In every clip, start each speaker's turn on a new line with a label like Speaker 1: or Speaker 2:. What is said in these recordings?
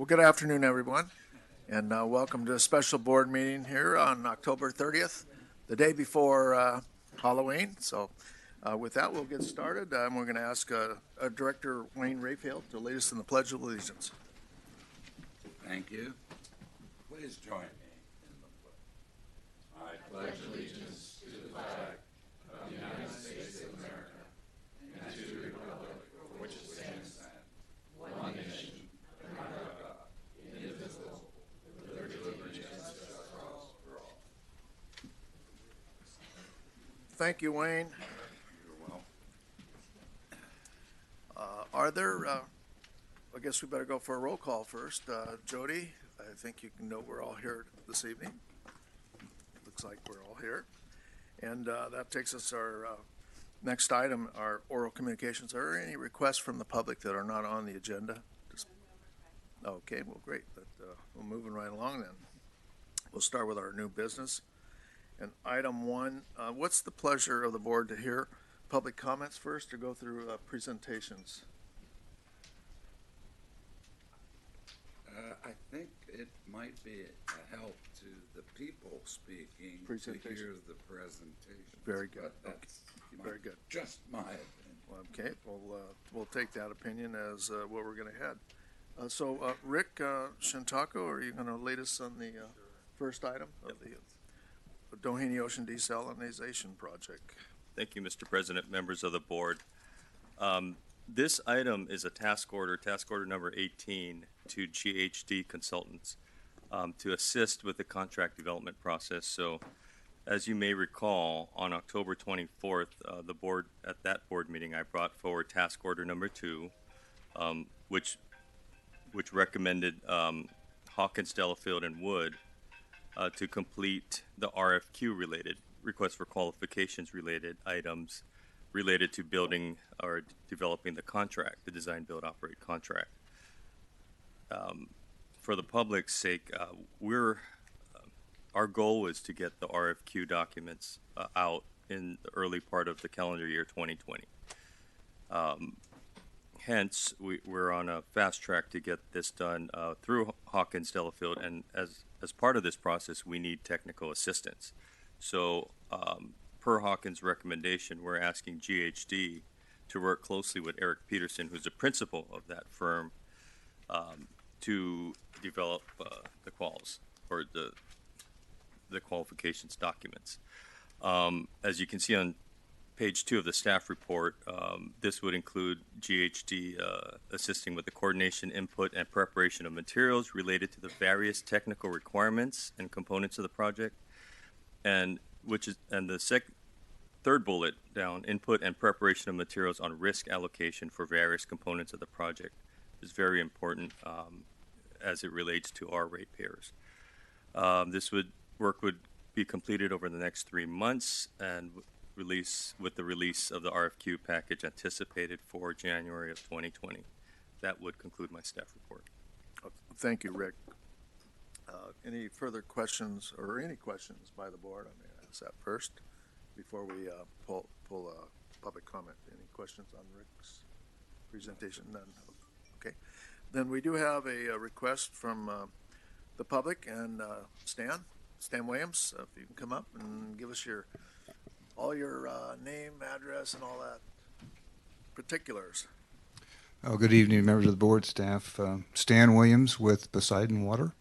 Speaker 1: Well, good afternoon, everyone, and welcome to a special board meeting here on October 30th, the day before Halloween. So with that, we'll get started. We're going to ask Director Wayne Rayfield to lead us in the Pledge of Allegiance.
Speaker 2: Thank you. Please join me in the pledge. I pledge allegiance to the flag of the United States of America and to the republic for which it stands, one nation, under God, indivisible, with liberty and justice for all.
Speaker 1: Thank you, Wayne.
Speaker 2: You're welcome.
Speaker 1: Are there, I guess we better go for a roll call first. Jody, I think you can know we're all here this evening. Looks like we're all here. And that takes us to our next item, our oral communications. Are there any requests from the public that are not on the agenda? Okay, well, great. But we're moving right along then. We'll start with our new business. And item one, what's the pleasure of the board to hear public comments first or go through presentations?
Speaker 2: I think it might be a help to the people speaking to hear the presentation.
Speaker 1: Very good.
Speaker 2: But that's
Speaker 1: Very good.
Speaker 2: Just my opinion.
Speaker 1: Okay, we'll take that opinion as what we're going to head. So Rick Shintako, are you going to lead us on the first item of the Doheny Ocean Desalination Project?
Speaker 3: Thank you, Mr. President, members of the board. This item is a task order number 18 to GHD Consultants to assist with the contract development process. So as you may recall, on October 24th, the board, at that board meeting, I brought forward task order number 2, which recommended Hawkins, Delafield, and Wood to complete the RFQ related, request for qualifications related items related to building or developing the contract, the design, build, operate contract. For the public's sake, our goal was to get the RFQ documents out in the early part of the calendar year 2020. Hence, we're on a fast track to get this done through Hawkins Delafield, and as part of this process, we need technical assistance. So, per Hawkins' recommendation, we're asking GHD to work closely with Eric Peterson, who's the principal of that firm, to develop the quals or the qualifications documents. As you can see on page 2 of the staff report, this would include GHD assisting with the coordination, input, and preparation of materials related to the various technical requirements and components of the project, and the third bullet down, input and preparation of materials on risk allocation for various components of the project, is very important as it relates to our ratepayers. This work would be completed over the next 3 months and with the release of the RFQ package anticipated for January of 2020. That would conclude my staff report.
Speaker 1: Thank you, Rick. Any further questions or any questions by the board? I'm going to ask that first before we pull public comment. Any questions on Rick's presentation? None. Okay. Then we do have a request from the public, and Stan Williams, if you can come up and give us all your name, address, and all that particulars.
Speaker 4: Oh, good evening, members of the board, staff. Stan Williams with Poseidon Water.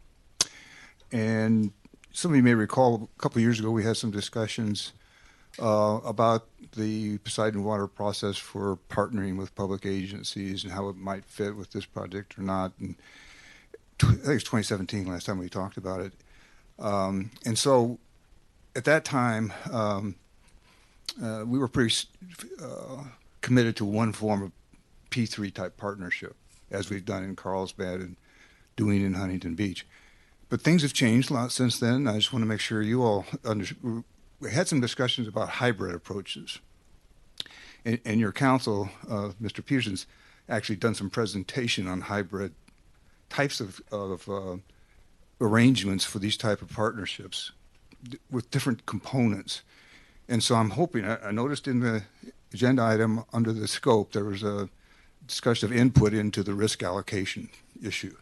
Speaker 4: And some of you may recall a couple of years ago we had some discussions about the Poseidon Water process for partnering with public agencies and how it might fit with this project or not. And I think it's 2017 last time we talked about it. And so at that time, we were pretty committed to one form of P3 type partnership, as we've done in Carlsbad and doing in Huntington Beach. But things have changed a lot since then. I just want to make sure you all understand. We had some discussions about hybrid approaches. And your counsel, Mr. Peterson's actually done some presentation on hybrid types of arrangements for these type of partnerships with different components. And so I'm hoping, I noticed in the agenda item under the scope, there was a discussion of input into the risk allocation issue.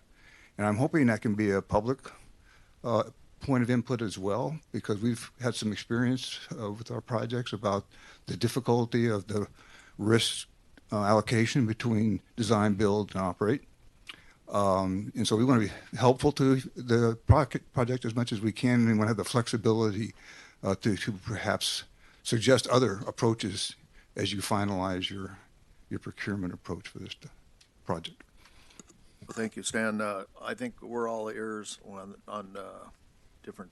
Speaker 4: And I'm hoping that can be a public point of input as well, because we've had some experience with our projects about the difficulty of the risk allocation between design, build, and operate. And so we want to be helpful to the project as much as we can, and we want to have the flexibility to perhaps suggest other approaches as you finalize your procurement approach for this project.
Speaker 1: Well, thank you, Stan. I think we're all ears on different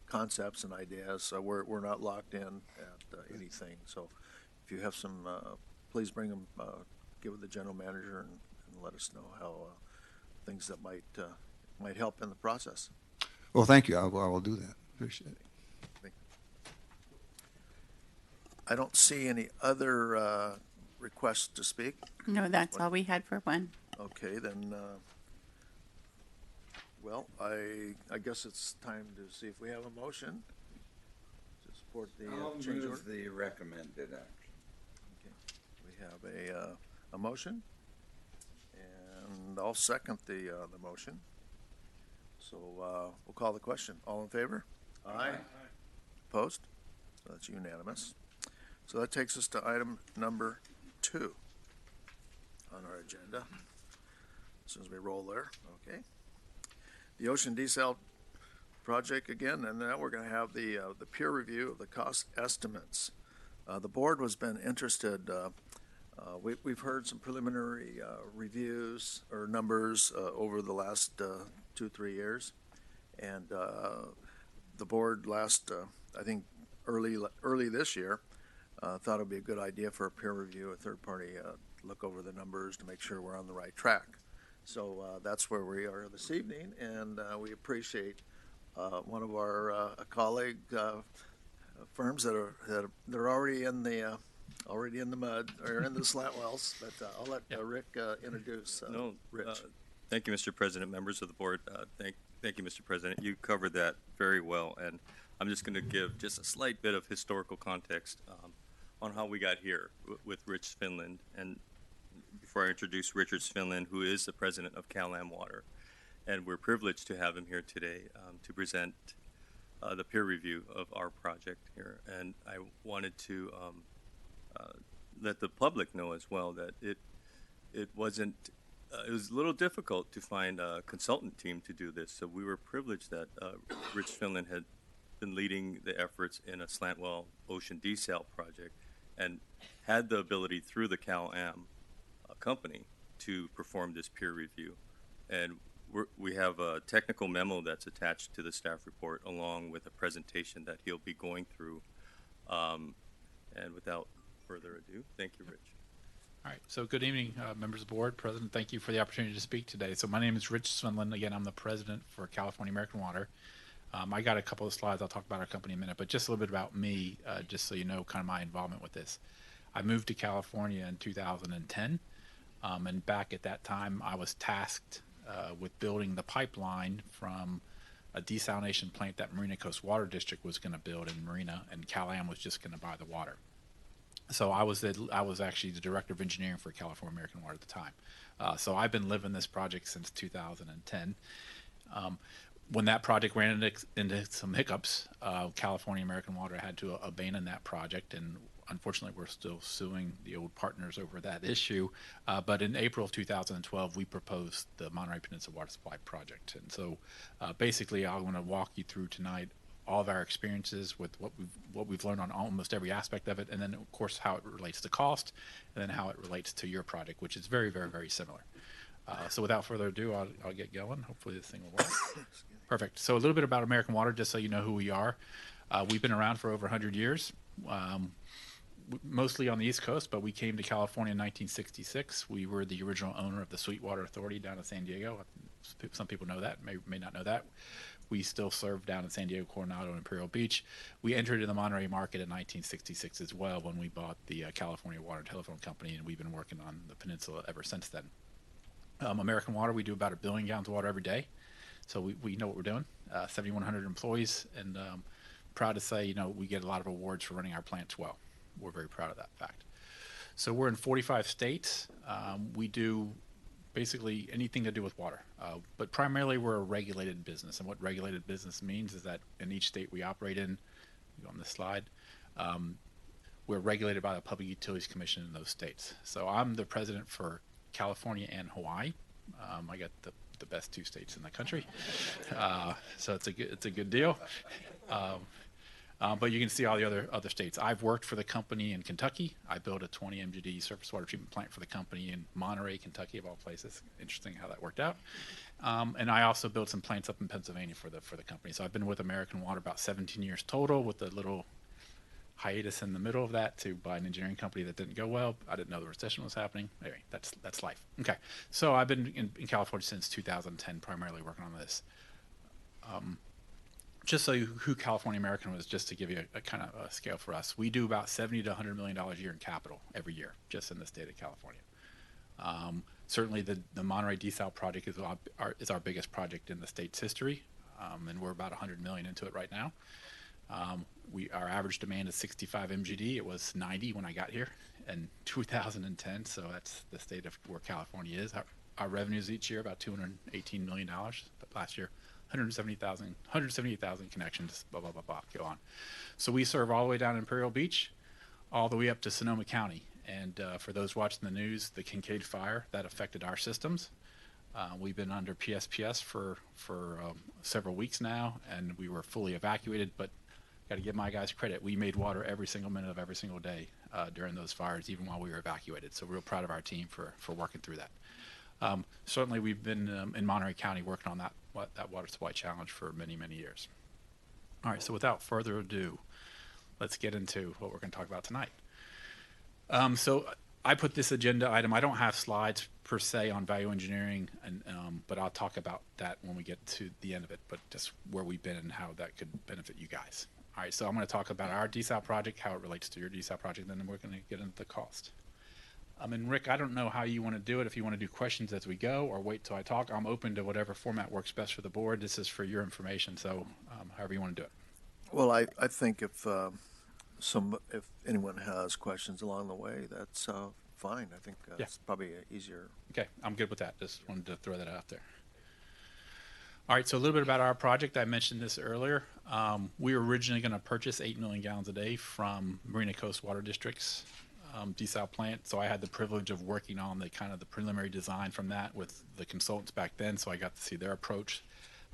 Speaker 1: concepts and ideas. So we're not locked in at anything. So if you have some, please bring them, give it the general manager and let us know how things that might help in the process.
Speaker 4: Well, thank you. I will do that. Appreciate it.
Speaker 1: I don't see any other requests to speak.
Speaker 5: No, that's all we had for one.
Speaker 1: Okay, then, well, I guess it's time to see if we have a motion to support the
Speaker 2: I'll
Speaker 1: change order.
Speaker 2: move the recommended action.
Speaker 1: Okay, we have a motion, and I'll second the motion. So we'll call the question. All in favor? Aye. Opposed? So that's unanimous. So that takes us to item number 2 on our agenda. As soon as we roll there, okay. The Ocean Desal project again, and now we're going to have the peer review of the cost estimates. The board has been interested. We've heard some preliminary reviews or numbers over the last 2-3 years, and the board I think early this year thought it would be a good idea for a peer review, a third party look over the numbers to make sure we're on the right track. So that's where we are this evening, and we appreciate one of our colleague firms that are already in the mud or in the slant wells. But I'll let Rick introduce Rich.
Speaker 3: Thank you, Mr. President, members of the board. Thank you, Mr. President. You covered that very well, and I'm just going to give just a slight bit of historical context on how we got here with Rich Finland. And before I introduce Richard Finland, who is the president of Cal-Am Water, and we're privileged to have him here today to present the peer review of our project here. And I wanted to let the public know as well that it was a little difficult to find a consultant team to do this. So we were privileged that Rich Finland had been leading the efforts in a slant well ocean desal project and had the ability through the Cal-Am company to perform this peer review. And we have a technical memo that's attached to the staff report along with a presentation that he'll be going through. And without further ado, thank you, Rich.
Speaker 6: All right, so good evening, members of the board. President, thank you for the opportunity to speak today. So my name is Rich Swinland. Again, I'm the president for California American Water. I got a couple of slides. I'll talk about our company in a minute, but just a little bit about me, just so you know kind of my involvement with this. I moved to California in 2010, and back at that time, I was tasked with building the pipeline from a desalination plant that Marina Coast Water District was going to build in Marina, and Cal-Am was just going to buy the water. So I was actually the director of engineering for California American Water at the time. So I've been living this project since 2010. When that project ran into some hiccups, California American Water had to abandon that project, and unfortunately we're still suing the old partners over that issue. But in April of 2012, we proposed the Monterey Peninsula Water Supply Project. And so basically I want to walk you through tonight all of our experiences with what we've learned on almost every aspect of it, and then of course how it relates to cost, and then how it relates to your project, which is very, very, very similar. So without further ado, I'll get going. Hopefully this thing will work. Perfect. So a little bit about American Water, just so you know who we are. We've been around for over 100 years, mostly on the East Coast, but we came to California in 1966. We were the original owner of the Sweetwater Authority down in San Diego. Some people know that, may not know that. We still serve down in San Diego, Coronado, and Imperial Beach. We entered in the Monterey market in 1966 as well when we bought the California Water and Telephone Company, and we've been working on the peninsula ever since then. American Water, we do about 1 billion gallons of water every day. So we know what we're doing. 7,100 employees, and proud to say, we get a lot of awards for running our plants well. We're very proud of that fact. So we're in 45 states. We do basically anything to do with water. But primarily we're a regulated business. And what regulated business means is that in each state we operate in, on this slide, we're regulated by the Public Utilities Commission in those states. So I'm the president for California and Hawaii. I got the best two states in the country. So it's a good deal. But you can see all the other states. I've worked for the company in Kentucky. I built a 20 MGD surface water treatment plant for the company in Monterey, Kentucky, of all places. Interesting how that worked out. And I also built some plants up in Pennsylvania for the company. So I've been with American Water about 17 years total, with a little hiatus in the middle of that to buy an engineering company that didn't go well. I didn't know the recession was happening. Anyway, that's life. Okay, so I've been in California since 2010, primarily working on this. Just so who California American was, just to give you a kind of a scale for us, we do about $70 to $100 million a year in capital every year, just in the state of California. Certainly the Monterey Desal project is our biggest project in the state's history, and we're about $100 million into it right now. Our average demand is 65 MGD. It was 90 when I got here in 2010, so that's the state of where California is. Our revenues each year about $218 million, but last year 178,000 connections, blah, blah, blah, blah, go on. So we serve all the way down Imperial Beach, all the way up to Sonoma County. And for those watching the news, the Kincaid fire, that affected our systems. We've been under PSPS for several weeks now, and we were fully evacuated, but got to give my guys credit. We made water every single minute of every single day during those fires, even while we were evacuated. So real proud of our team for working through that. Certainly we've been in Monterey County working on that water supply challenge for many, many years. All right, so without further ado, let's get into what we're going to talk about tonight. So I put this agenda item, I don't have slides per se on value engineering, but I'll talk about that when we get to the end of it, but just where we've been and how that could benefit you guys. All right, so I'm going to talk about our desal project, how it relates to your desal project, and then we're going to get into the cost. And Rick, I don't know how you want to do it, if you want to do questions as we go or wait till I talk. I'm open to whatever format works best for the board. This is for your information, so however you want to do it.
Speaker 1: Well, I think if anyone has questions along the way, that's fine. I think it's probably easier.
Speaker 6: Okay, I'm good with that. Just wanted to throw that out there. All right, so a little bit about our project. I mentioned this earlier. We were originally going to purchase 8 million gallons a day from Marina Coast Water District's desal plant. So I had the privilege of working on the preliminary design from that with the consultants back then. So I got to see their approach.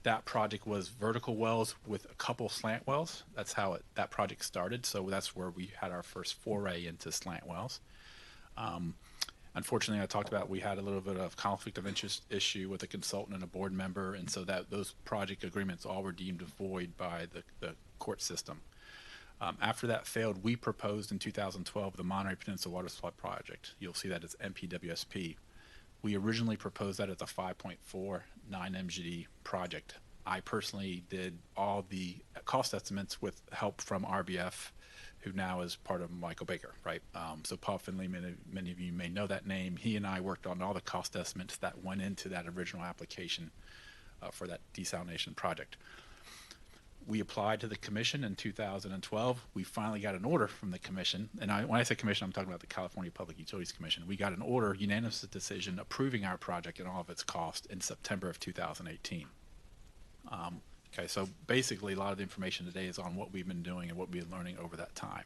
Speaker 6: That project was vertical wells with a couple slant wells. That's how that project started. So that's where we had our first foray into slant wells. Unfortunately, I talked about we had a little bit of conflict of interest issue with a consultant and a board member, and so that those project agreements all were deemed void by the court system. After that failed, we proposed in 2012 the Monterey Peninsula Water Supply Project. You'll see that as MPWSP. We originally proposed that as a 5.49 MGD project. I personally did all the cost estimates with help from RBF, who now is part of Michael Baker, right? So Paul Finley, many of you may know that name. He and I worked on all the cost estimates that went into that original application for that desalination project. We applied to the commission in 2012. We finally got an order from the commission. And when I say commission, I'm talking about the California Public Utilities Commission. We got an order, unanimous decision, approving our project and all of its cost in September of 2018. Okay, so basically a lot of the information today is on what we've been doing and what we've been learning over that time.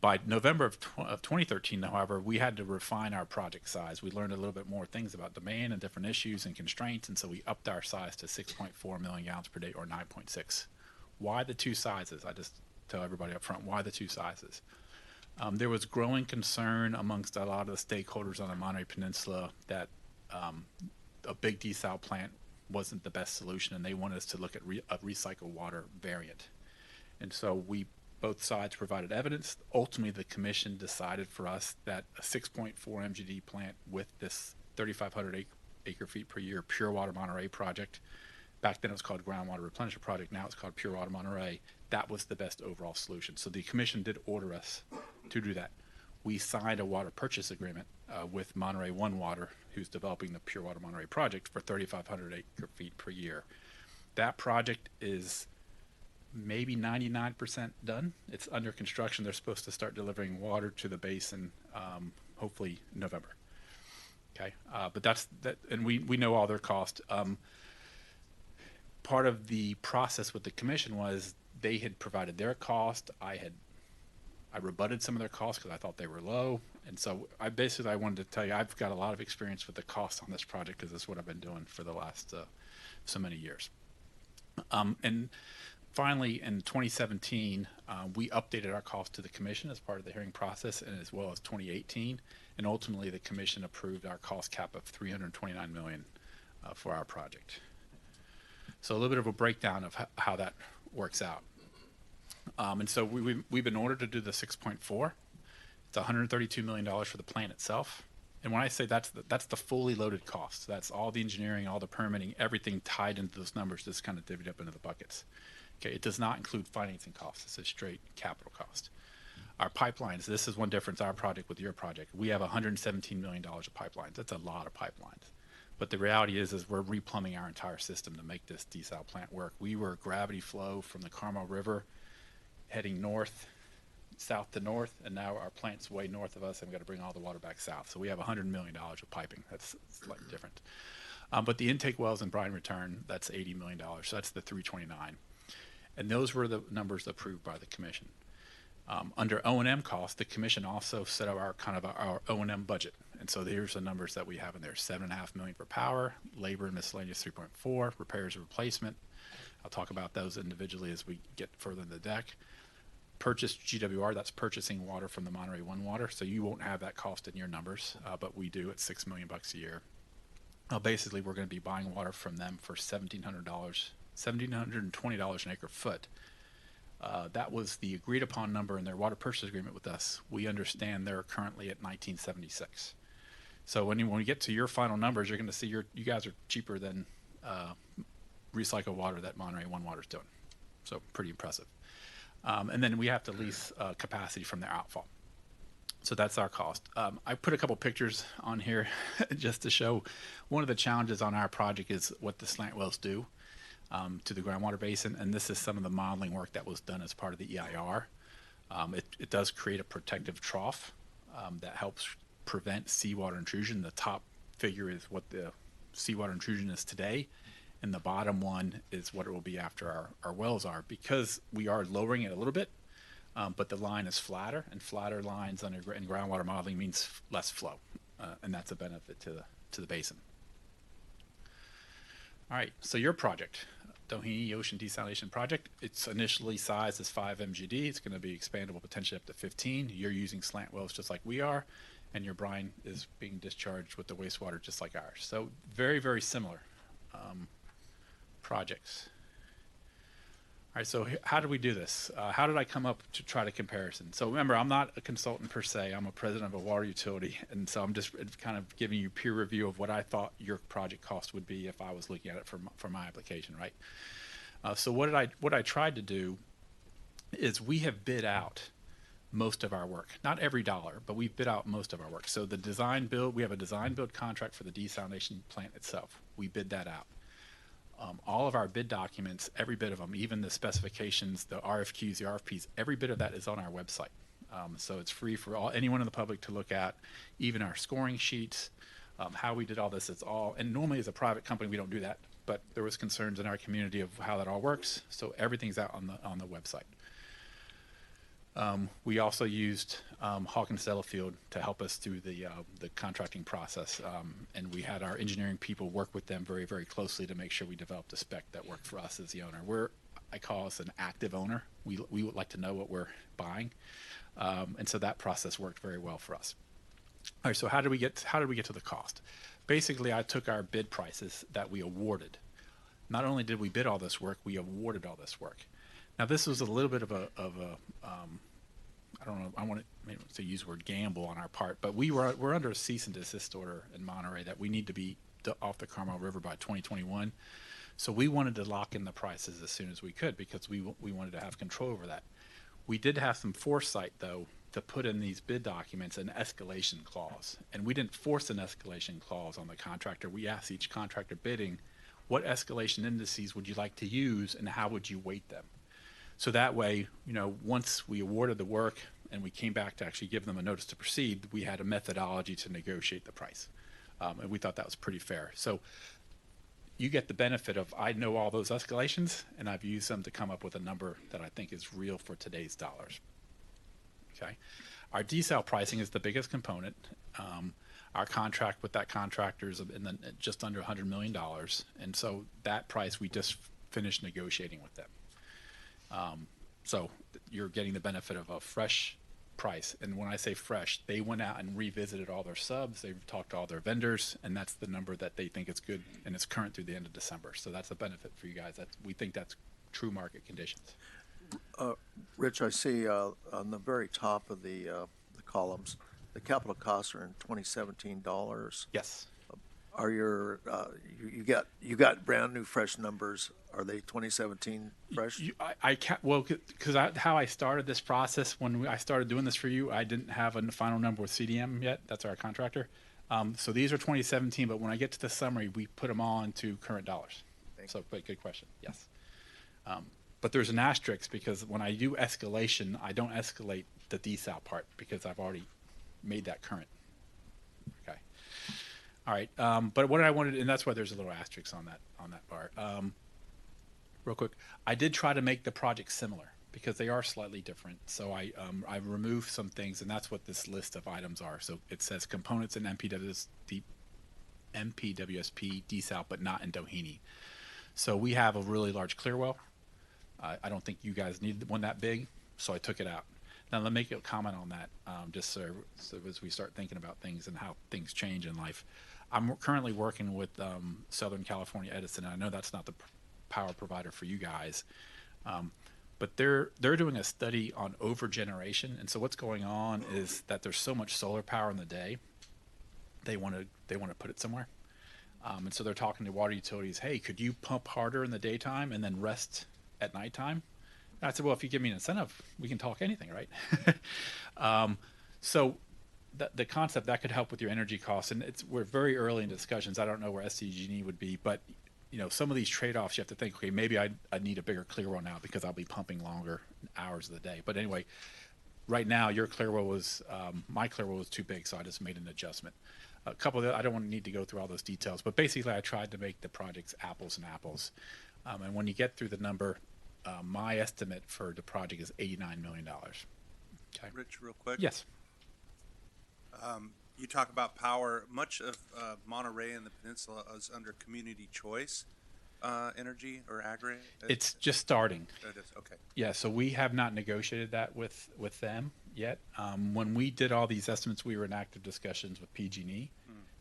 Speaker 6: By November of 2013, however, we had to refine our project size. We learned a little bit more things about demand and different issues and constraints, and so we upped our size to 6.4 million gallons per day, or 9.6. Why the two sizes? I just tell everybody up front, why the two sizes? There was growing concern amongst a lot of the stakeholders on the Monterey Peninsula that a big desal plant wasn't the best solution, and they wanted us to look at a recycled water variant. And so both sides provided evidence. Ultimately, the commission decided for us that a 6.4 MGD plant with this 3,500 acre feet per year Pure Water Monterey project, back then it was called Groundwater Replenishment Project, now it's called Pure Water Monterey, that was the best overall solution. So the commission did order us to do that. We signed a water purchase agreement with Monterey One Water, who's developing the Pure Water Monterey project, for 3,500 acre feet per year. That project is maybe 99% done. It's under construction. They're supposed to start delivering water to the basin hopefully November. Okay, but that's that, and we know all their cost. Part of the process with the commission was they had provided their cost. I rebutted some of their costs because I thought they were low, and so I wanted to tell you I've got a lot of experience with the cost on this project because that's what I've been doing for the last so many years. And finally, in 2017, we updated our cost to the commission as part of the hearing process, and as well as 2018, and ultimately the commission approved our cost cap of $329 million for our project. So a little bit of a breakdown of how that works out. And so we've been ordered to do the 6.4. It's $132 million for the plant itself. And when I say that's the fully loaded cost, that's all the engineering, all the permitting, everything tied into those numbers, just kind of divvied up into the buckets. Okay, it does not include financing costs. It's a straight capital cost. Our pipelines, this is one difference, our project with your project. We have $117 million of pipelines. That's a lot of pipelines. But the reality is we're replumbing our entire system to make this desal plant work. We were gravity flow from the Carmel River heading north, south to north, and now our plant's way north of us, and we've got to bring all the water back south. So we have $100 million of piping. That's slightly different. But the intake wells and brine return, that's $80 million. So that's the 329. And those were the numbers approved by the commission. Under O&M costs, the commission also set up our O&M budget. And so here's the numbers that we have in there. $7.5 million for power, labor and miscellaneous 3.4, repairs and replacement. I'll talk about those individually as we get further in the deck. Purchase GWR, that's purchasing water from the Monterey One Water. So you won't have that cost in your numbers, but we do at $6 million a year. Basically, we're going to be buying water from them for $1,720 an acre foot. That was the agreed upon number in their water purchase agreement with us. We understand they're currently at 1976. So when we get to your final numbers, you're going to see you guys are cheaper than recycled water that Monterey One Water is doing. So pretty impressive. And then we have to lease capacity from their outfall. So that's our cost. I put a couple pictures on here just to show one of the challenges on our project is what the slant wells do to the groundwater basin. And this is some of the modeling work that was done as part of the EIR. It does create a protective trough that helps prevent seawater intrusion. The top figure is what the seawater intrusion is today. And the bottom one is what it will be after our wells are, because we are lowering it a little bit. But the line is flatter, and flatter lines in groundwater modeling means less flow, and that's a benefit to the basin. All right, so your project, Doheny Ocean Desalination Project, it's initially sized as 5 MGD. It's going to be expandable potentially up to 15. You're using slant wells just like we are, and your brine is being discharged with the wastewater just like ours. So very, very similar projects. All right, so how did we do this? How did I come up to try to comparison? So remember, I'm not a consultant per se. I'm a president of a water utility, and so I'm just kind of giving you peer review of what I thought your project cost would be if I was looking at it for my application, right? So what I tried to do is we have bid out most of our work. Not every dollar, but we've bid out most of our work. So the design build, we have a design build contract for the desalination plant itself. We bid that out. All of our bid documents, every bit of them, even the specifications, the RFQs, the RFPs, every bit of that is on our website. So it's free for anyone in the public to look at, even our scoring sheets, how we did all this. It's all, and normally as a private company, we don't do that, but there was concerns in our community of how that all works. So everything's out on the website. We also used Hawkins Sellafield to help us through the contracting process, and we had our engineering people work with them very, very closely to make sure we developed a spec that worked for us as the owner. I call us an active owner. We would like to know what we're buying, and so that process worked very well for us. All right, so how did we get to the cost? Basically, I took our bid prices that we awarded. Not only did we bid all this work, we awarded all this work. Now, this was a little bit of a I don't know, I want to use the word gamble on our part, but we're under a cease and desist order in Monterey that we need to be off the Carmel River by 2021. So we wanted to lock in the prices as soon as we could because we wanted to have control over that. We did have some foresight, though, to put in these bid documents an escalation clause. And we didn't force an escalation clause on the contractor. We asked each contractor bidding, what escalation indices would you like to use and how would you weight them? So that way, once we awarded the work and we came back to actually give them a notice to proceed, we had a methodology to negotiate the price. And we thought that was pretty fair. So you get the benefit of, I know all those escalations, and I've used them to come up with a number that I think is real for today's dollars. Okay. Our desal pricing is the biggest component. Our contract with that contractor is just under $100 million. And so that price, we just finished negotiating with them. So you're getting the benefit of a fresh price. And when I say fresh, they went out and revisited all their subs. They've talked to all their vendors, and that's the number that they think is good, and it's current through the end of December. So that's a benefit for you guys. We think that's true market conditions.
Speaker 1: Rich, I see on the very top of the columns, the capital costs are in 2017 dollars.
Speaker 6: Yes.
Speaker 1: Are your you got brand new fresh numbers? Are they 2017 fresh?
Speaker 6: I can't, well, because how I started this process, when I started doing this for you, I didn't have a final number with CDM yet. That's our contractor. So these are 2017, but when I get to the summary, we put them all into current dollars. So, but good question. Yes. But there's an asterisk, because when I do escalation, I don't escalate the desal part because I've already made that current. Okay. All right. But what I wanted, and that's why there's a little asterisk on that part. Real quick, I did try to make the project similar because they are slightly different. So I removed some things, and that's what this list of items are. So it says components in MPWSP desal, but not in Doheny. So we have a really large clear well. I don't think you guys need one that big, so I took it out. Now let me make a comment on that, just so as we start thinking about things and how things change in life. I'm currently working with Southern California Edison, and I know that's not the power provider for you guys, but they're doing a study on overgeneration. And so what's going on is that there's so much solar power in the day, they want to put it somewhere. And so they're talking to water utilities. Hey, could you pump harder in the daytime and then rest at nighttime? And I said, well, if you give me an incentive, we can talk anything, right? So the concept that could help with your energy costs, and we're very early in discussions. I don't know where SDG&E would be, but some of these trade-offs, you have to think, okay, maybe I need a bigger clear well now because I'll be pumping longer hours of the day. But anyway, right now your clear well was, my clear well was too big, so I just made an adjustment. A couple of I don't need to go through all those details, but basically I tried to make the projects apples and apples. And when you get through the number, my estimate for the project is $89 million. Okay.
Speaker 7: Rich, real quick.
Speaker 6: Yes.
Speaker 7: You talk about power. Much of Monterey and the peninsula is under community choice energy or agri.
Speaker 6: It's just starting.
Speaker 7: It is, okay.
Speaker 6: Yeah, so we have not negotiated that with them yet. When we did all these estimates, we were in active discussions with PG&E.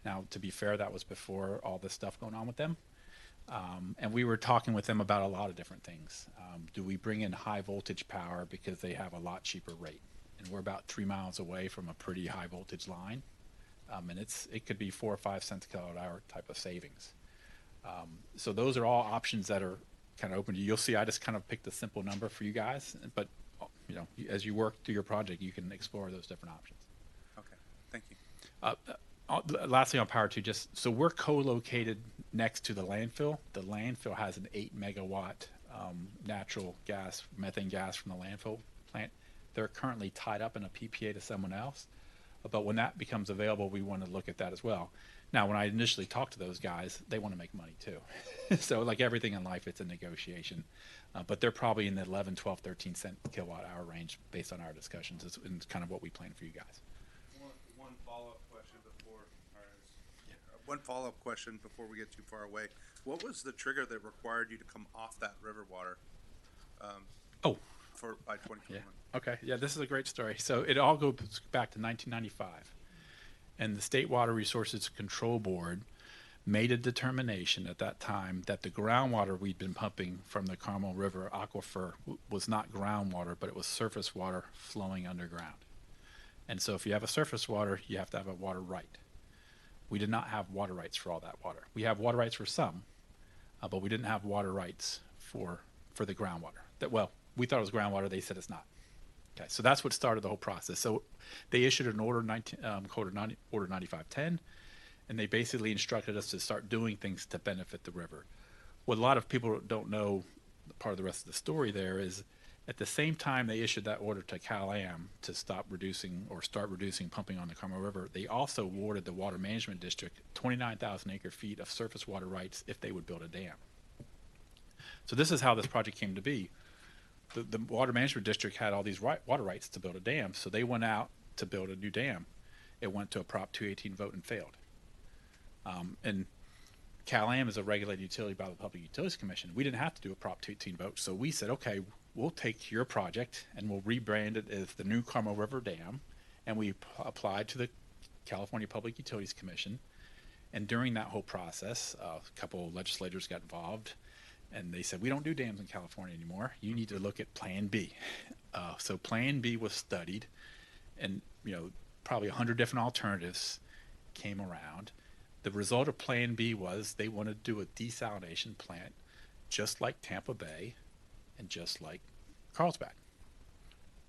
Speaker 6: Now, to be fair, that was before all this stuff going on with them. And we were talking with them about a lot of different things. Do we bring in high voltage power because they have a lot cheaper rate? And we're about 3 miles away from a pretty high voltage line. And it could be 4 or 5 cents a kilowatt hour type of savings. So those are all options that are kind of open to you. You'll see I just kind of picked a simple number for you guys, but as you work through your project, you can explore those different options.
Speaker 7: Okay, thank you.
Speaker 6: Lastly on power too, so we're co-located next to the landfill. The landfill has an 8 megawatt natural gas, methane gas from the landfill plant. They're currently tied up in a PPA to someone else. But when that becomes available, we want to look at that as well. Now, when I initially talked to those guys, they want to make money too. So like everything in life, it's a negotiation. But they're probably in the 11, 12, 13 cent kilowatt hour range based on our discussions. It's kind of what we plan for you guys.
Speaker 7: One follow-up question before we get too far away. What was the trigger that required you to come off that river water? By 2021.
Speaker 6: Yeah. Okay. Yeah, this is a great story. So it all goes back to 1995. And the State Water Resources Control Board made a determination at that time that the groundwater we'd been pumping from the Carmel River aquifer was not groundwater, but it was surface water flowing underground. And so if you have a surface water, you have to have a water right. We did not have water rights for all that water. We have water rights for some, but we didn't have water rights for the groundwater. We thought it was groundwater. They said it's not. Okay, so that's what started the whole process. So they issued an order, Order 9510, and they basically instructed us to start doing things to benefit the river. What a lot of people don't know, part of the rest of the story there is At the same time they issued that order to Cal-Am to stop reducing or start reducing pumping on the Carmel River, they also awarded the Water Management District 29,000 acre-feet of surface water rights if they would build a dam. So this is how this project came to be. The Water Management District had all these water rights to build a dam, so they went out to build a new dam. It went to a Prop 218 vote and failed. And Cal-Am is a regulated utility by the Public Utilities Commission. We didn't have to do a Prop 218 vote, so we said, okay, we'll take your project and we'll rebrand it as the new Carmel River Dam, and we applied to the California Public Utilities Commission. And during that whole process, a couple of legislators got involved, and they said, we don't do dams in California anymore. You need to look at Plan B. So Plan B was studied, and probably 100 different alternatives came around. The result of Plan B was they wanted to do a desalination plant just like Tampa Bay and just like Carlsbad.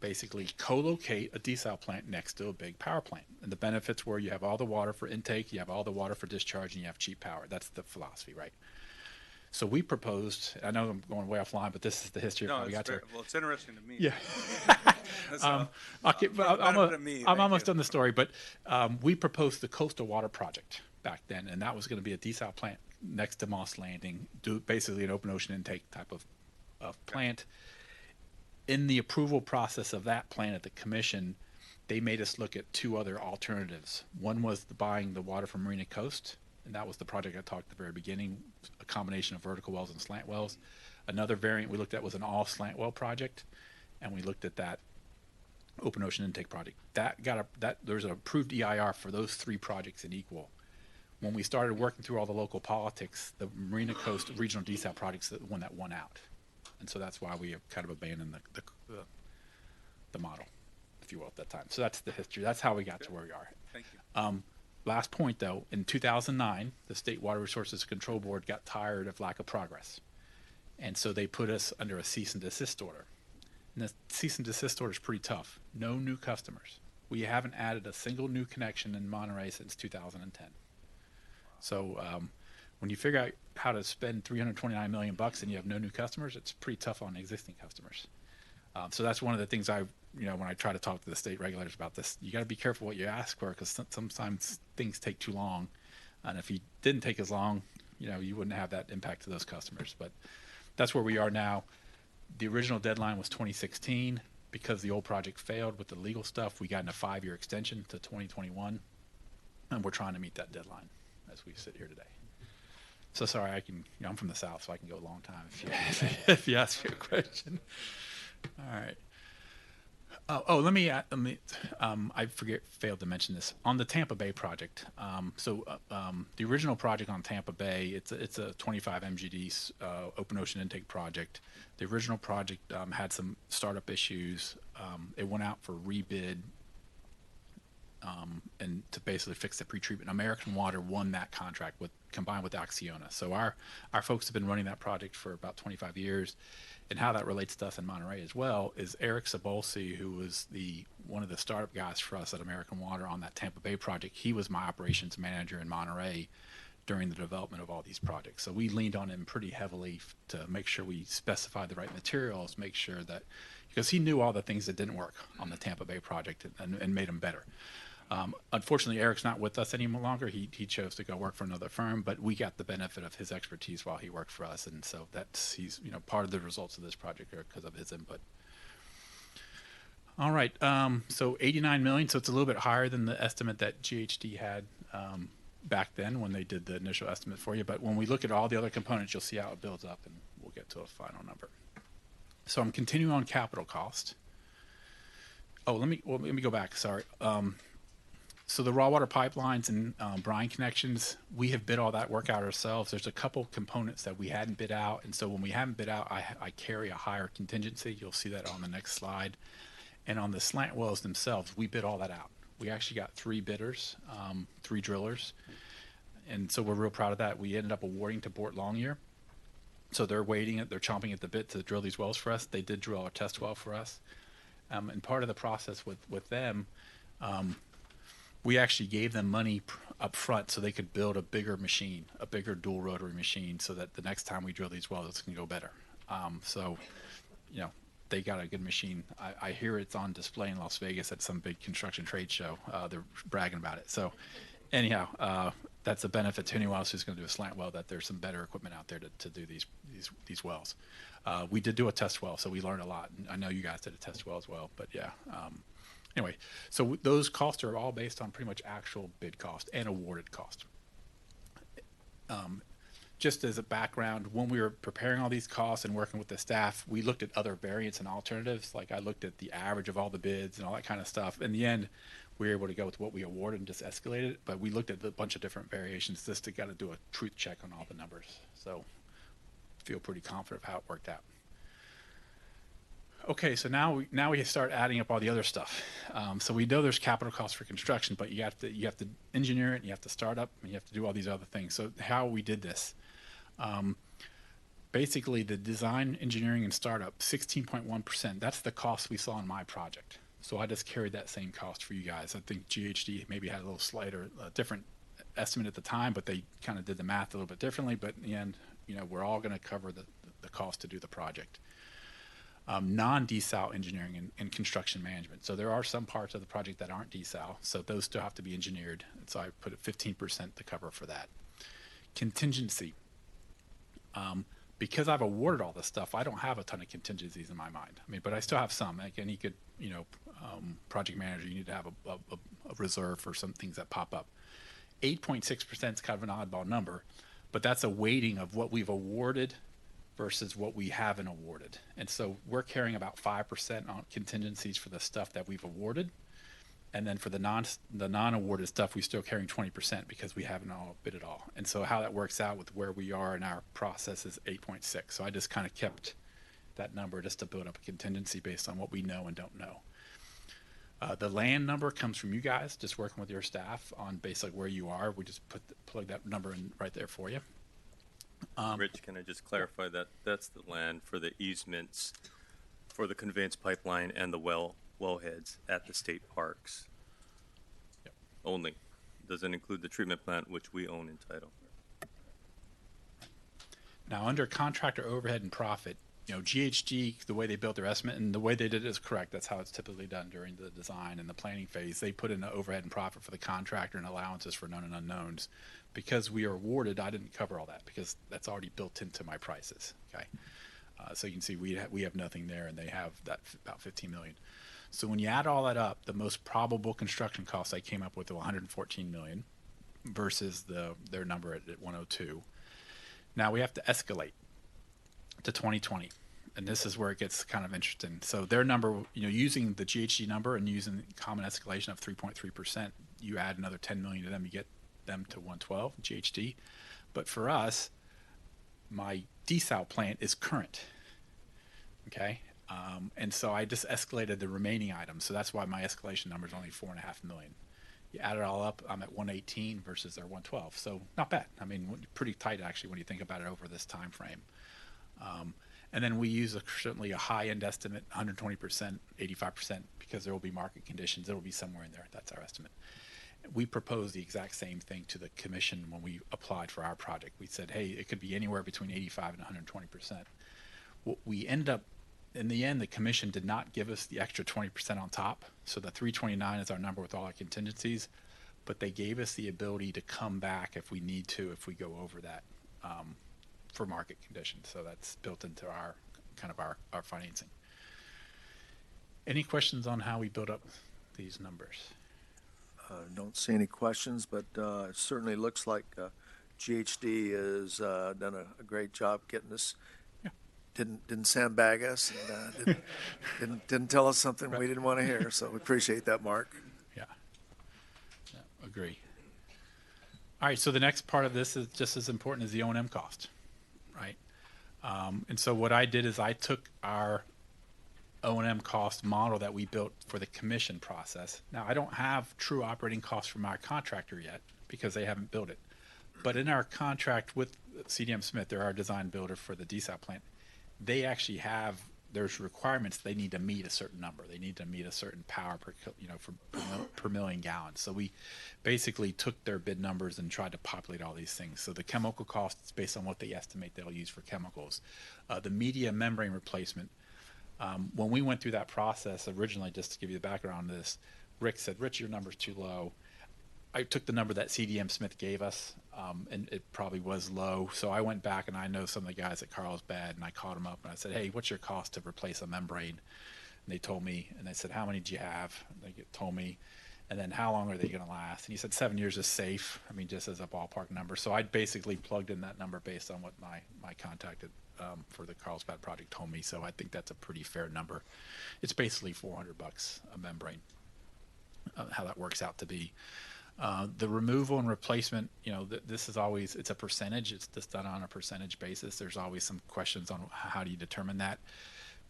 Speaker 6: Basically co-locate a desal plant next to a big power plant. And the benefits were you have all the water for intake, you have all the water for discharge, and you have cheap power. That's the philosophy, right? So we proposed, I know I'm going way offline, but this is the history of how we got to it.
Speaker 7: Well, it's interesting to me.
Speaker 6: Yeah.
Speaker 7: So,
Speaker 6: Okay,
Speaker 7: for the benefit of me,
Speaker 6: I'm
Speaker 7: thank
Speaker 6: almost
Speaker 7: you.
Speaker 6: done the story, but we proposed the Coastal Water Project back then, and that was going to be a desal plant next to Moss Landing, do basically an open ocean intake type of plant. In the approval process of that plan at the commission, they made us look at two other alternatives. One was buying the water from Marina Coast, and that was the project I talked at the very beginning, a combination of vertical wells and slant wells. Another variant we looked at was an all slant well project, and we looked at that open ocean intake project. There's an approved EIR for those three projects in equal. When we started working through all the local politics, the Marina Coast Regional Desal project's the one that won out. And so that's why we have kind of abandoned the model, if you will, at that time. So that's the history. That's how we got to where we are.
Speaker 7: Thank you.
Speaker 6: Last point, though, in 2009, the State Water Resources Control Board got tired of lack of progress. And so they put us under a cease and desist order. And the cease and desist order is pretty tough. No new customers. We haven't added a single new connection in Monterey since 2010. So when you figure out how to spend $329 million and you have no new customers, it's pretty tough on existing customers. So that's one of the things when I try to talk to the state regulators about this, you got to be careful what you ask for, because sometimes things take too long. And if you didn't take as long, you wouldn't have that impact to those customers. But that's where we are now. The original deadline was 2016. Because the old project failed with the legal stuff, we got in a 5-year extension to 2021. And we're trying to meet that deadline as we sit here today. So sorry, I'm from the South, so I can go a long time if you ask me a question. All right. I failed to mention this on the Tampa Bay project. The original project on Tampa Bay, it's a 25 MGD open ocean intake project. The original project had some startup issues. It went out for rebid, and to basically fix the pretreatment. American Water won that contract combined with Acciona. So our folks have been running that project for about 25 years. And how that relates to us in Monterey as well is Eric Sabolsi, who was one of the startup guys for us at American Water on that Tampa Bay project. He was my operations manager in Monterey during the development of all these projects. So we leaned on him pretty heavily to make sure we specified the right materials, make sure that, because he knew all the things that didn't work on the Tampa Bay project and made them better. Unfortunately, Eric's not with us any longer. He chose to go work for another firm, but we got the benefit of his expertise while he worked for us, and so he's part of the results of this project are because of his input. All right, so 89 million, so it's a little bit higher than the estimate that GHD had back then when they did the initial estimate for you. But when we look at all the other components, you'll see how it builds up, and we'll get to a final number. So I'm continuing on capital cost. Oh, let me go back. Sorry. So the raw water pipelines and brine connections, we have bid all that work out ourselves. There's a couple components that we hadn't bid out, and so when we haven't bid out, I carry a higher contingency. You'll see that on the next slide. And on the slant wells themselves, we bid all that out. We actually got 3 bidders, 3 drillers, and so we're real proud of that. We ended up awarding to Bort Longyear. So they're chomping at the bit to drill these wells for us. They did drill a test well for us. And part of the process with them, we actually gave them money up front so they could build a bigger machine, a bigger dual rotary machine, so that the next time we drill these wells, it can go better. they got a good machine. I hear it's on display in Las Vegas at some big construction trade show. They're bragging about it. So anyhow, that's a benefit to anyone else who's going to do a slant well, that there's some better equipment out there to do these wells. We did do a test well, so we learned a lot. I know you guys did a test well as well, but yeah. Anyway, so those costs are all based on pretty much actual bid cost and awarded cost. Just as a background, when we were preparing all these costs and working with the staff, we looked at other variants and alternatives. Like I looked at the average of all the bids and all that kind of stuff. In the end, we were able to go with what we awarded and just escalate it. But we looked at a bunch of different variations just to got to do a truth check on all the numbers. So feel pretty confident of how it worked out. Okay, so now we start adding up all the other stuff. So we know there's capital costs for construction, but you have to engineer it, and you have to start up, and you have to do all these other things. So how we did this, basically the design, engineering, and startup, 16.1%. That's the cost we saw in my project. So I just carried that same cost for you guys. I think GHD maybe had a little slighter, different estimate at the time, but they kind of did the math a little bit differently. But in the end, we're all going to cover the cost to do the project. Non-desal engineering and construction management. So there are some parts of the project that aren't desal, so those still have to be engineered. And so I put 15% to cover for that. Contingency. Because I've awarded all this stuff, I don't have a ton of contingencies in my mind. I mean, but I still have some. Like any good, project manager, you need to have a reserve for some things that pop up. 8.6% is kind of an oddball number, but that's a weighting of what we've awarded versus what we haven't awarded. And so we're carrying about 5% on contingencies for the stuff that we've awarded. And then for the non-awarded stuff, we're still carrying 20% because we haven't all bid it all. And so how that works out with where we are in our process is 8.6. So I just kind of kept that number just to build up a contingency based on what we know and don't know. The land number comes from you guys, just working with your staff on basically where you are. We just plug that number in right there for you.
Speaker 3: Rich, can I just clarify that that's the land for the easements for the conveyance pipeline and the wellheads at the state parks?
Speaker 6: Yep.
Speaker 3: Only. Doesn't include the treatment plant, which we own in title.
Speaker 6: Now, under contractor overhead and profit, GHG, the way they built their estimate and the way they did it is correct. That's how it's typically done during the design and the planning phase. They put in the overhead and profit for the contractor and allowances for known and unknowns. Because we are awarded, I didn't cover all that because that's already built into my prices. Okay, so you can see we have nothing there, and they have that about $15 million. So when you add all that up, the most probable construction costs I came up with were $114 million versus their number at 102. Now we have to escalate to 2020, and this is where it gets kind of interesting. So their number, using the GHG number and using common escalation of 3.3%, you add another 10 million to them, you get them to 112 GHD. But for us, my desal plant is current. Okay, and so I just escalated the remaining items. So that's why my escalation number is only $4.5 million. You add it all up, I'm at 118 versus their 112. So not bad. I mean, pretty tight actually when you think about it over this time frame. And then we use certainly a high-end estimate, 120%, 85%, because there will be market conditions. It will be somewhere in there. That's our estimate. We proposed the exact same thing to the commission when we applied for our project. We said, hey, it could be anywhere between 85 and 120%. What we ended up, in the end, the commission did not give us the extra 20% on top. So the 329 is our number with all our contingencies, but they gave us the ability to come back if we need to, if we go over that for market conditions. So that's built into our our financing. Any questions on how we build up these numbers?
Speaker 1: Don't see any questions, but it certainly looks like GHD has done a great job getting us.
Speaker 6: Yeah.
Speaker 1: Didn't sandbag us and didn't tell us something we didn't want to hear. So we appreciate that, Mark.
Speaker 6: Yeah, agree. All right, so the next part of this is just as important as the O&M cost, right? And so what I did is I took our O&M cost model that we built for the commission process. Now, I don't have true operating costs from our contractor yet because they haven't built it. But in our contract with CDM Smith, they're our design builder for the desal plant, they actually have, there's requirements they need to meet a certain number. They need to meet a certain power per million gallons. So we basically took their bid numbers and tried to populate all these things. So the chemical costs based on what they estimate they'll use for chemicals. The media membrane replacement, When we went through that process originally, just to give you the background on this, Rick said, Rich, your number's too low. I took the number that CDM Smith gave us, and it probably was low. So I went back, and I know some of the guys at Carlsbad, and I called them up and I said, hey, what's your cost to replace a membrane? And they told me, and I said, how many do you have? And they told me, and then how long are they going to last? And he said 7 years is safe. I mean, just as a ballpark number. So I basically plugged in that number based on what my contacted for the Carlsbad project told me. So I think that's a pretty fair number. It's basically $400 a membrane. How that works out to be. The removal and replacement, this is always, it's a percentage. It's just done on a percentage basis. There's always some questions on how do you determine that.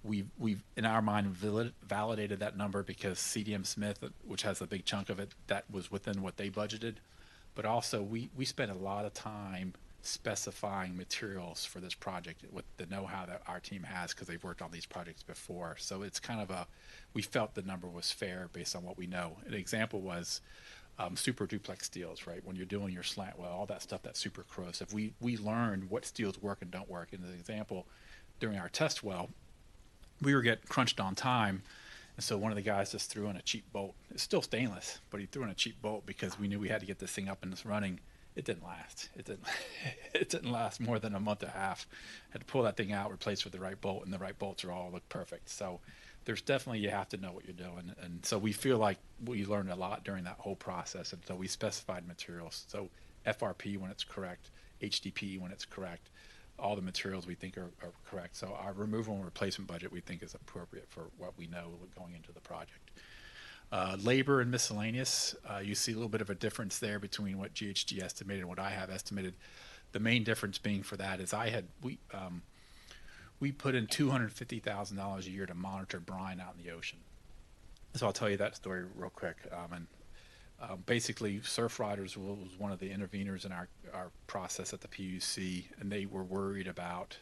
Speaker 6: We've in our mind validated that number because CDM Smith, which has a big chunk of it, that was within what they budgeted. But also we spent a lot of time specifying materials for this project with the know-how that our team has because they've worked on these projects before. So it's kind of we felt the number was fair based on what we know. An example was super duplex steels, right? When you're doing your slant well, all that stuff that's super corrosive. We learned what steels work and don't work. And as an example, during our test well, we were getting crunched on time. And so one of the guys just threw in a cheap bolt. It's still stainless, but he threw in a cheap bolt because we knew we had to get this thing up and it's running. It didn't last. It didn't last more than a month and a half. Had to pull that thing out, replace with the right bolt, and the right bolts are all look perfect. So there's definitely, you have to know what you're doing. And so we feel like we learned a lot during that whole process. And so we specified materials. So FRP when it's correct, HDP when it's correct, all the materials we think are correct. So our removal and replacement budget we think is appropriate for what we know going into the project. Labor and miscellaneous, you see a little bit of a difference there between what GHG estimated and what I have estimated. The main difference being for that is we put in $250,000 a year to monitor brine out in the ocean. So I'll tell you that story real quick. Basically, Surf Riders was one of the interveners in our process at the PUC, and they were worried about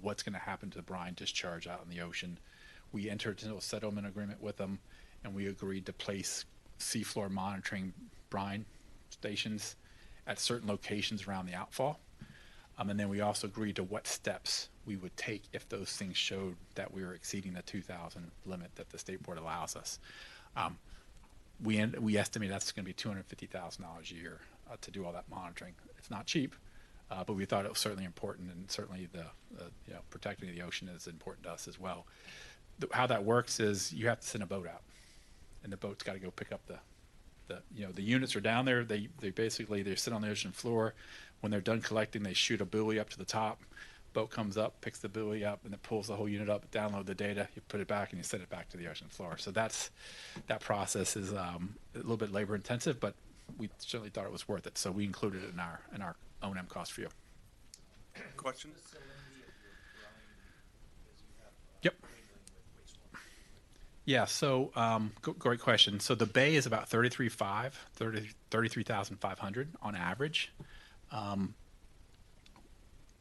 Speaker 6: what's going to happen to the brine discharge out in the ocean. We entered into a settlement agreement with them, and we agreed to place seafloor monitoring brine stations at certain locations around the outfall. And then we also agreed to what steps we would take if those things showed that we were exceeding the 2,000 limit that the state board allows us. We estimate that's going to be $250,000 a year to do all that monitoring. It's not cheap, but we thought it was certainly important, and certainly the protecting the ocean is important to us as well. How that works is you have to send a boat out, and the boat's got to go pick up the units are down there. They basically sit on the ocean floor. When they're done collecting, they shoot a buoy up to the top. Boat comes up, picks the buoy up, and it pulls the whole unit up, download the data, you put it back, and you send it back to the ocean floor. So that process is a little bit labor intensive, but we certainly thought it was worth it. So we included it in our O&M cost for you.
Speaker 7: Question?
Speaker 6: Yep. Yeah, so great question. So the bay is about 33,500 on average.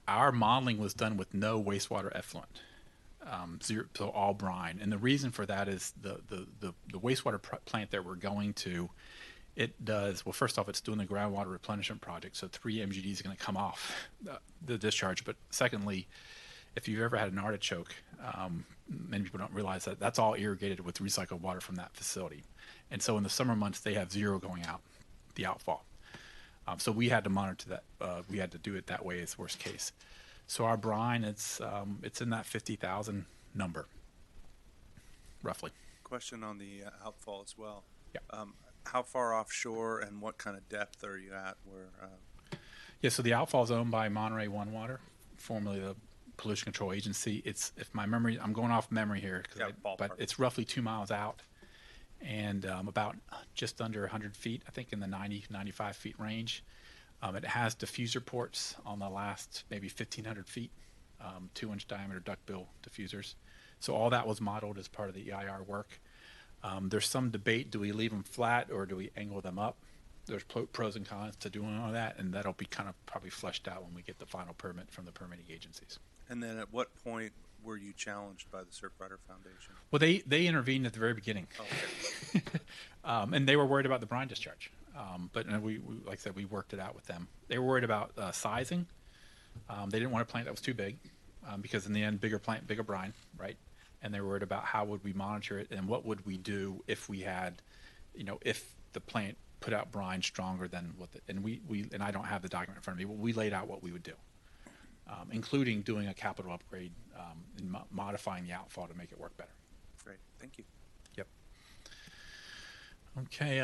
Speaker 6: Our modeling was done with no wastewater effluent, zero, so all brine. And the reason for that is the wastewater plant that we're going to, it does, well, first off, it's doing the groundwater replenishment project, so 3 MGD is going to come off the discharge. But secondly, if you've ever had an artichoke, many people don't realize that that's all irrigated with recycled water from that facility. And so in the summer months, they have zero going out, the outfall. So we had to monitor that. We had to do it that way as worst case. So our brine, it's in that 50,000 number, roughly.
Speaker 7: Question on the outfall as well.
Speaker 6: Yeah.
Speaker 7: How far offshore and what kind of depth are you at?
Speaker 6: Yeah, so the outfall is owned by Monterey One Water, formerly the Pollution Control Agency. It's, if my memory, I'm going off memory here, but it's roughly 2 miles out, and about just under 100 feet, I think in the 95 feet range. It has diffuser ports on the last maybe 1,500 feet, 2-inch diameter duckbill diffusers. So all that was modeled as part of the EIR work. There's some debate, do we leave them flat or do we angle them up? There's pros and cons to doing all that, and that'll be kind of probably fleshed out when we get the final permit from the permitting agencies.
Speaker 7: And then at what point were you challenged by the Surfrider Foundation?
Speaker 6: Well, they intervened at the very beginning.
Speaker 7: Oh, okay.
Speaker 6: And they were worried about the brine discharge. But we, like I said, we worked it out with them. They were worried about sizing. They didn't want a plant that was too big, because in the end, bigger plant, bigger brine, right? and they're worried about how would we monitor it and what would we do if we had, if the plant put out brine stronger than what and I don't have the document in front of me, but we laid out what we would do, including doing a capital upgrade and modifying the outfall to make it work better.
Speaker 7: Great, thank you.
Speaker 6: Yep. Okay.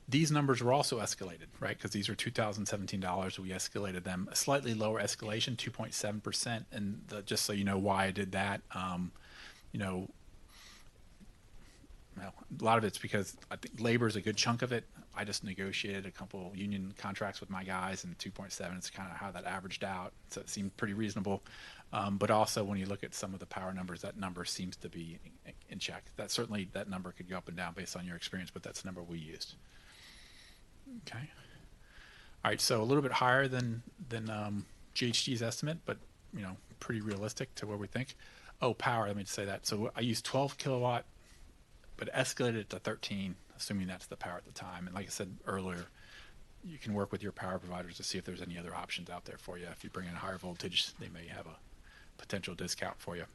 Speaker 6: These numbers were also escalated, right? Because these are 2017 dollars. We escalated them a slightly lower escalation, 2.7%. And just so you know why I did that, well, a lot of it's because I think labor is a good chunk of it. I just negotiated a couple union contracts with my guys, and 2.7 is kind of how that averaged out. So it seemed pretty reasonable. But also, when you look at some of the power numbers, that number seems to be in check. That number could go up and down based on your experience, but that's the number we used. Okay. All right. So a little bit higher than GHG's estimate, but pretty realistic to where we think. Oh, power. Let me just say that. So I used 12 kilowatt, but escalated it to 13, assuming that's the power at the time. And like I said earlier, you can work with your power providers to see if there's any other options out there for you. If you bring in higher voltage, they may have a potential discount for you,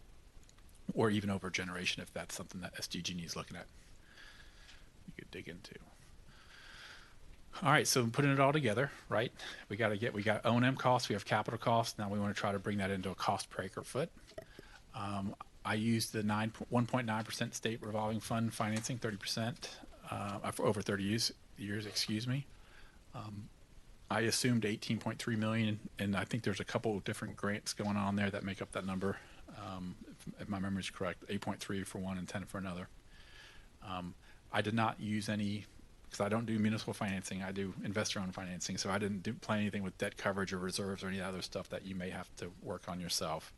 Speaker 6: or even over generation if that's something that SDG&E is looking at. You could dig into. All right, so putting it all together, right? We got O&M costs, we have capital costs. Now we want to try to bring that into a cost per acre foot. I used the 1.9% state revolving fund financing, 30% for over 30 years. Excuse me. I assumed 18.3 million, and I think there's a couple of different grants going on there that make up that number. If my memory is correct, 8.3 for one and 10 for another. I did not use any, because I don't do municipal financing. I do investor-owned financing, so I didn't play anything with debt coverage or reserves or any other stuff that you may have to work on yourself.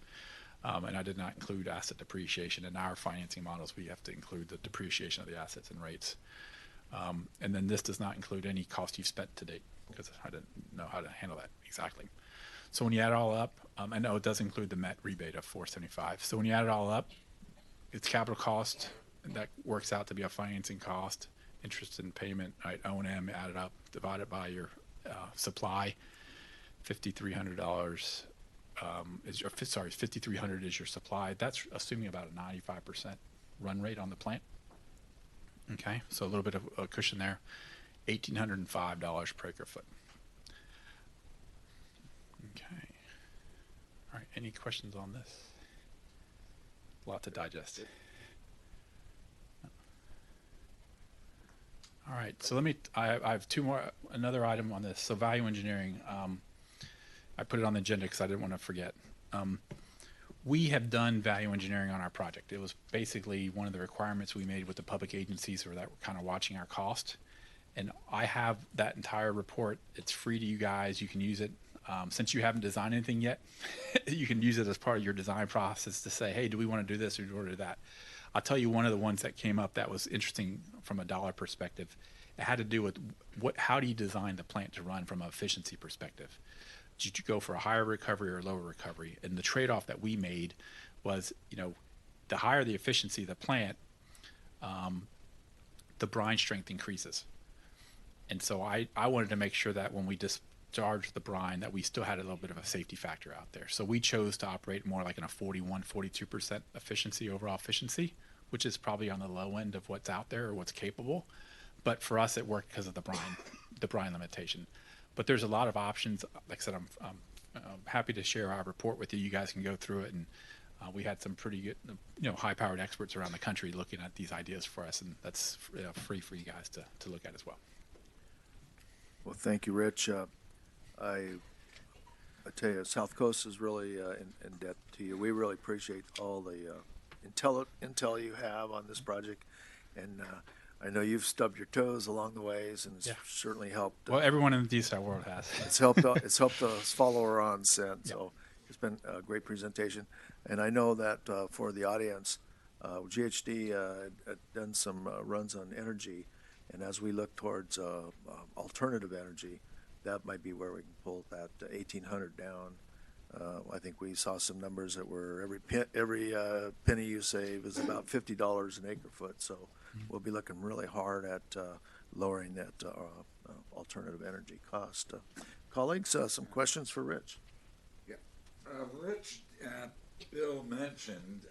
Speaker 6: And I did not include asset depreciation. In our financing models, we have to include the depreciation of the assets and rates. And then this does not include any cost you've spent to date, because I didn't know how to handle that exactly. So when you add it all up, I know it does include the MET rebate of $475. So when you add it all up, it's capital cost, and that works out to be a financing cost, interest and payment, right? O&M added up, divided by your supply, $5,300 $5,300 is your supply. That's assuming about a 95% run rate on the plant. Okay, so a little bit of a cushion there. $1,805 per acre foot. Okay. All right, any questions on this? A lot to digest. All right, so I have another item on this. So value engineering, I put it on the agenda because I didn't want to forget. We have done value engineering on our project. It was basically one of the requirements we made with the public agencies that were kind of watching our cost. And I have that entire report. It's free to you guys. You can use it. Since you haven't designed anything yet, you can use it as part of your design process to say, hey, do we want to do this or do we want to do that? I'll tell you one of the ones that came up that was interesting from a dollar perspective. It had to do with how do you design the plant to run from an efficiency perspective? Did you go for a higher recovery or lower recovery? And the trade-off that we made was, the higher the efficiency of the plant, the brine strength increases. And so I wanted to make sure that when we discharged the brine, that we still had a little bit of a safety factor out there. So we chose to operate more like in a 41, 42% efficiency, overall efficiency, which is probably on the low end of what's out there or what's capable. But for us, it worked because of the brine limitation. But there's a lot of options. Like I said, I'm happy to share our report with you. You guys can go through it, and we had some pretty good, high-powered experts around the country looking at these ideas for us, and that's free for you guys to look at as well.
Speaker 1: Well, thank you, Rich. I tell you, South Coast is really in debt to you. We really appreciate all the intel you have on this project, and I know you've stubbed your toes along the ways, and it's certainly helped.
Speaker 6: Well, everyone in the DSI world has.
Speaker 1: It's helped. It's helped us follow her on since. So it's been a great presentation, and I know that for the audience, GHD had done some runs on energy, and as we look towards alternative energy, that might be where we can pull that 1,800 down. I think we saw some numbers that were every penny you save is about $50 an acre foot. So we'll be looking really hard at lowering that alternative energy cost. Colleagues, some questions for Rich?
Speaker 2: Yeah. Rich, Bill mentioned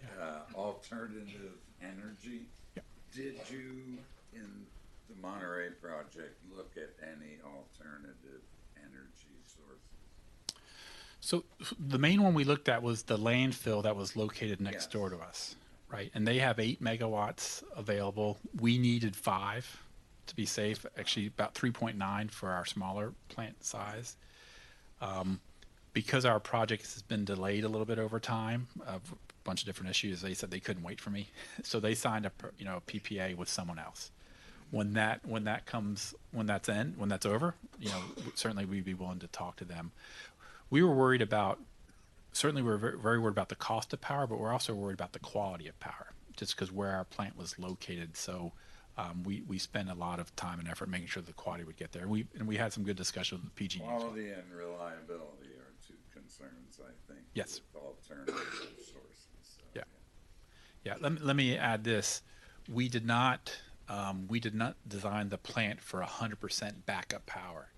Speaker 2: alternative energy.
Speaker 6: Yeah.
Speaker 2: Did you, in the Monterey project, look at any alternative energy sources?
Speaker 6: So the main one we looked at was the landfill that was located next
Speaker 2: Yes.
Speaker 6: door to us, right? And they have 8 megawatts available. We needed 5 to be safe. Actually, about 3.9 for our smaller plant size. Because our project has been delayed a little bit over time, a bunch of different issues, they said they couldn't wait for me, so they signed a PPA with someone else. When that's over, certainly we'd be willing to talk to them. We were worried about, certainly we were very, very worried about the cost of power, but we're also worried about the quality of power, just because where our plant was located. So we spent a lot of time and effort making sure the quality would get there. And we had some good discussion with PG.
Speaker 2: Quality and reliability are two concerns, I think.
Speaker 6: Yes.
Speaker 2: With alternative sources. So,
Speaker 6: Yeah. Yeah, let me add this. We did not design the plant for 100% backup power,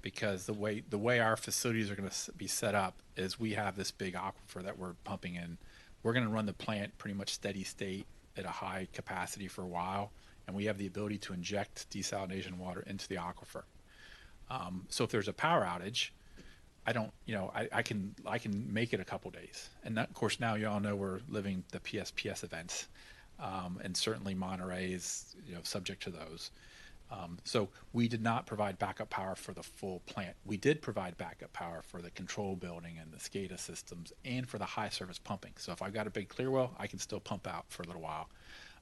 Speaker 6: because the way our facilities are going to be set up is we have this big aquifer that we're pumping in. We're going to run the plant pretty much steady state at a high capacity for a while, and we have the ability to inject desalination water into the aquifer. So if there's a power outage, I can make it a couple days. And that, of course, now you all know we're living the PSPS events, and certainly Monterey is subject to those. So we did not provide backup power for the full plant. We did provide backup power for the control building and the SCADA systems and for the high service pumping. So if I've got a big clear well, I can still pump out for a little while.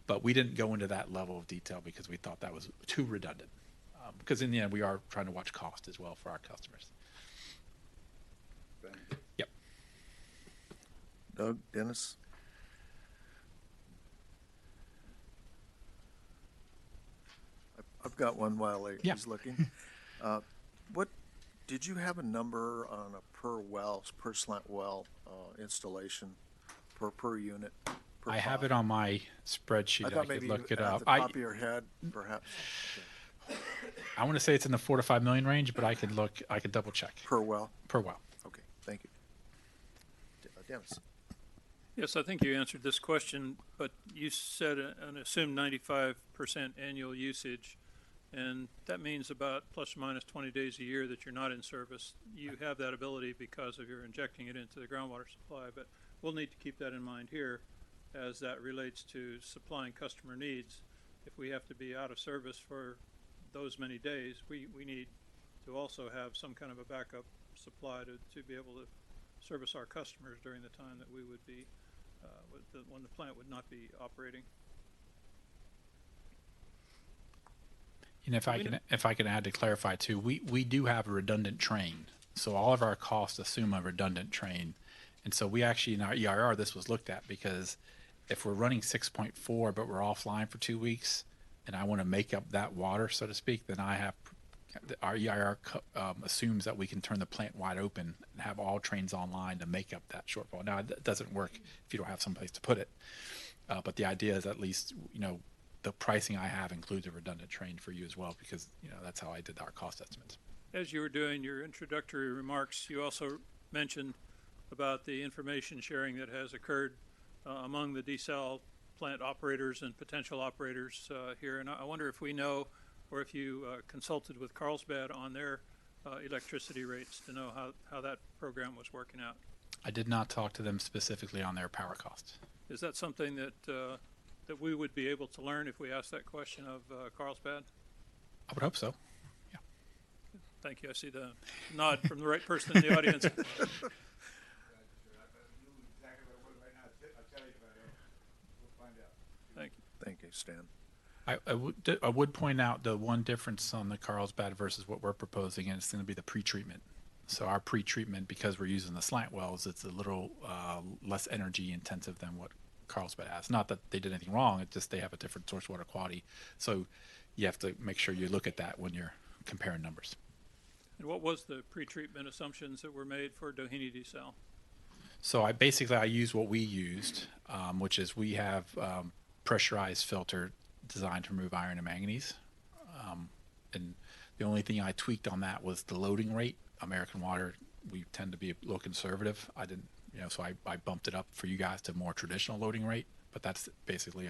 Speaker 6: But we didn't go into that level of detail because we thought that was too redundant. Because in the end, we are trying to watch cost as well for our customers.
Speaker 2: thank you.
Speaker 6: Yep.
Speaker 1: Doug, Dennis? I've got one while
Speaker 6: Yeah.
Speaker 1: he's looking. What, did you have a number on a per slant well installation, per unit? Per
Speaker 6: I have
Speaker 1: cost?
Speaker 6: it on my spreadsheet.
Speaker 1: I
Speaker 6: I
Speaker 1: thought
Speaker 6: could
Speaker 1: maybe
Speaker 6: look
Speaker 1: you,
Speaker 6: it
Speaker 1: at
Speaker 6: up.
Speaker 1: the top of your head, perhaps,
Speaker 6: I want to say it's in the 4 to 5 million range, but I could double check
Speaker 1: per well?
Speaker 6: per well.
Speaker 1: Okay, thank you. Dennis?
Speaker 8: Yes, I think you answered this question, but you said an assumed 95% annual usage, and that means about plus or minus 20 days a year that you're not in service. You have that ability because of your injecting it into the groundwater supply, but we'll need to keep that in mind here as that relates to supplying customer needs. If we have to be out of service for those many days, we need to also have some kind of a backup supply to be able to service our customers during the time that we would be when the plant would not be operating.
Speaker 6: And if I can add to clarify too, we do have a redundant train. So all of our costs assume a redundant train. And so we actually, in our EIR, this was looked at because if we're running 6.4, but we're offline for 2 weeks, and I want to make up that water, so to speak, then our EIR assumes that we can turn the plant wide open and have all trains online to make up that shortfall. Now, it doesn't work if you don't have someplace to put it. But the idea is at least, the pricing I have includes a redundant train for you as well, because, that's how I did our cost estimates.
Speaker 8: As you were doing your introductory remarks, you also mentioned about the information sharing that has occurred among the desal plant operators and potential operators here. And I wonder if we know, or if you consulted with Carlsbad on their electricity rates to know how that program was working out.
Speaker 6: I did not talk to them specifically on their power costs.
Speaker 8: Is that something that that we would be able to learn if we asked that question of Carlsbad?
Speaker 6: I would hope so.
Speaker 8: Thank you. I see the nod from the right person in the audience. Thank you.
Speaker 1: Thank you, Stan.
Speaker 6: I would point out the one difference on the Carlsbad versus what we're proposing, and it's going to be the pretreatment. So our pretreatment, because we're using the slant wells, it's a little less energy intensive than what Carlsbad has. Not that they did anything wrong, it's just they have a different source water quality. So you have to make sure you look at that when you're comparing numbers.
Speaker 8: And what was the pretreatment assumptions that were made for Doheny Desal?
Speaker 6: So I use what we used, which is we have pressurized filter designed to remove iron and manganese. And the only thing I tweaked on that was the loading rate. American Water, we tend to be a little conservative. I didn't So I bumped it up for you guys to more traditional loading rate, but that's basically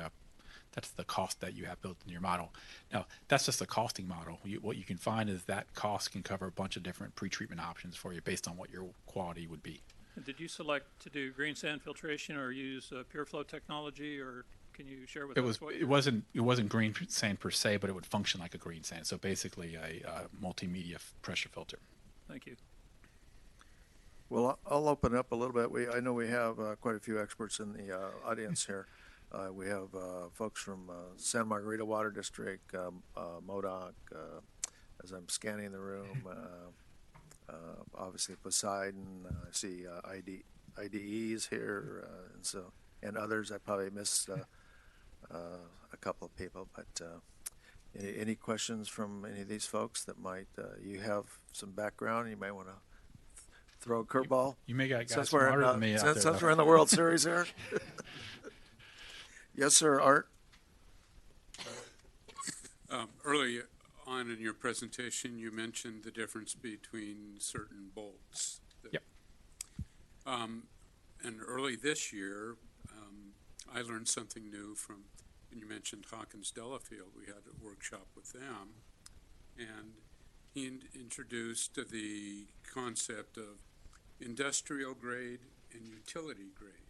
Speaker 6: that's the cost that you have built in your model. Now, that's just a costing model. What you can find is that cost can cover a bunch of different pretreatment options for you based on what your quality would be.
Speaker 8: Did you select to do green sand filtration or use pure flow technology, or can you share with
Speaker 6: It
Speaker 8: us
Speaker 6: was
Speaker 8: what
Speaker 6: it wasn't green sand per se, but it would function like a green sand. So basically a multimedia pressure filter.
Speaker 8: Thank you.
Speaker 1: Well, I'll open up a little bit. I know we have quite a few experts in the audience here. We have folks from Santa Margarita Water District, MODOC, as I'm scanning the room, obviously Poseidon, I see IDEs here, and others. I probably missed a couple of people, but any questions from any of these folks that might, you have some background, you might want to throw a curveball?
Speaker 6: You may got guys
Speaker 1: Since we're
Speaker 6: smarter than me out there.
Speaker 1: since
Speaker 6: though.
Speaker 1: we're in the World Series here. Yes, sir, Art?
Speaker 9: Early on in your presentation, you mentioned the difference between certain bolts.
Speaker 6: Yep.
Speaker 9: And early this year, I learned something new from, and you mentioned Hawkins Delafield. We had a workshop with them, and he introduced the concept of industrial grade and utility grade.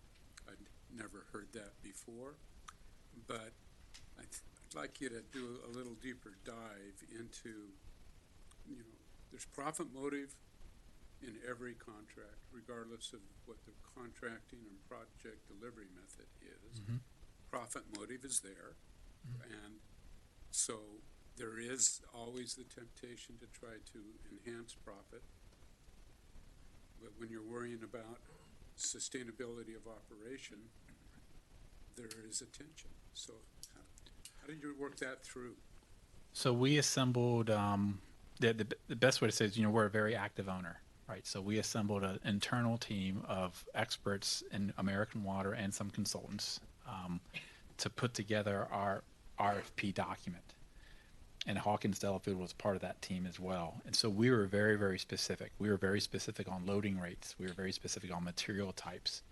Speaker 9: I'd never heard that before, but I'd like you to do a little deeper dive into, there's profit motive in every contract, regardless of what the contracting and project delivery method is.
Speaker 6: Mhm.
Speaker 9: Profit motive is there, and so there is always the temptation to try to enhance profit. But when you're worrying about sustainability of operation, there is a tension. So how did you work that through?
Speaker 6: So we assembled the best way to say it is, we're a very active owner, right? So we assembled an internal team of experts in American Water and some consultants to put together our RFP document. And Hawkins Delafield was part of that team as well. And so we were very, very specific. We were very specific on loading rates. We were very specific on material types.